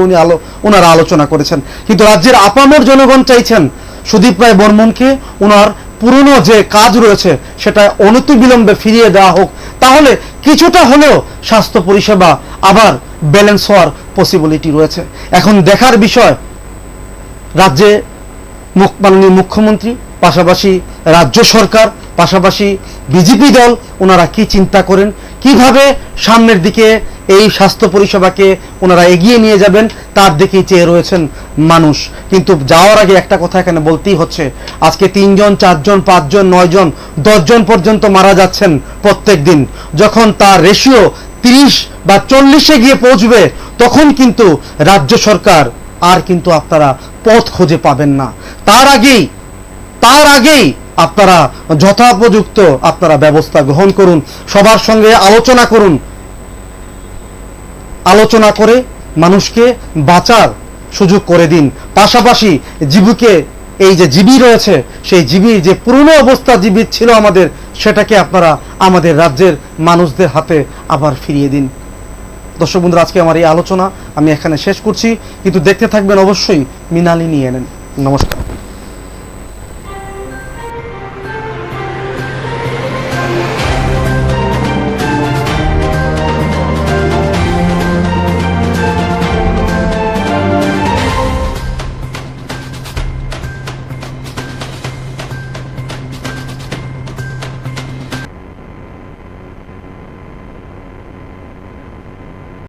ওনারা আলোচনা করেছেন। কিন্তু রাজ্যের আপামর জনগণ চাইছেন সুদীপ রায় বর্মনকে ওনার পুরনো যে কাজ রয়েছে সেটা অনতিবিলম্বে ফিরিয়ে দেওয়া হোক, তাহলে কিছুটা হলেও স্বাস্থ্য পরিষেবা আবার ব্যালেন্স হওয়ার পসিবিলিটি রয়েছে। এখন দেখার বিষয় রাজ্যে মাননীয় মুখ্যমন্ত্রী, পাশাপাশি রাজ্য সরকার, পাশাপাশি বিজেপি দল ওনারা কি চিন্তা করেন, কিভাবে সামনের দিকে এই স্বাস্থ্য পরিষেবাকে ওনারা এগিয়ে নিয়ে যাবেন, তার দিকেই চেয়ে রয়েছেন মানুষ। কিন্তু যাওয়ার আগে একটা কথা এখানে বলতেই হচ্ছে, আজকে 3 জন 4 জন 5 জন 9 জন 10 জন পর্যন্ত মারা যাচ্ছেন প্রত্যেক দিন। যখন তার রেশিও 30 বা 40-এ গিয়ে পৌঁছবে, তখন কিন্তু রাজ্য সরকার আর কিন্তু আপনারা পথ খুঁজে পাবেন না। তার আগেই আপনারা যথোপযুক্ত আপনারা ব্যবস্থা গ্রহণ করুন, সবার সঙ্গে আলোচনা করে মানুষকে বাঁচার সুযোগ করে দিন। পাশাপাশি জীবকে এই যে জিবি রয়েছে, সেই জিবির যে পুরনো অবস্থা জীবিত ছিল আমাদের, সেটাকে আপনারা আমাদের রাজ্যের মানুষদের হাতে আবার ফিরিয়ে দিন। দর্শক বন্ধুরা, আজকে আমার এই আলোচনা আমি এখানে শেষ করছি, কিন্তু দেখতে থাকবেন অবশ্যই মৃণালিনী এনএন। নমস্কার।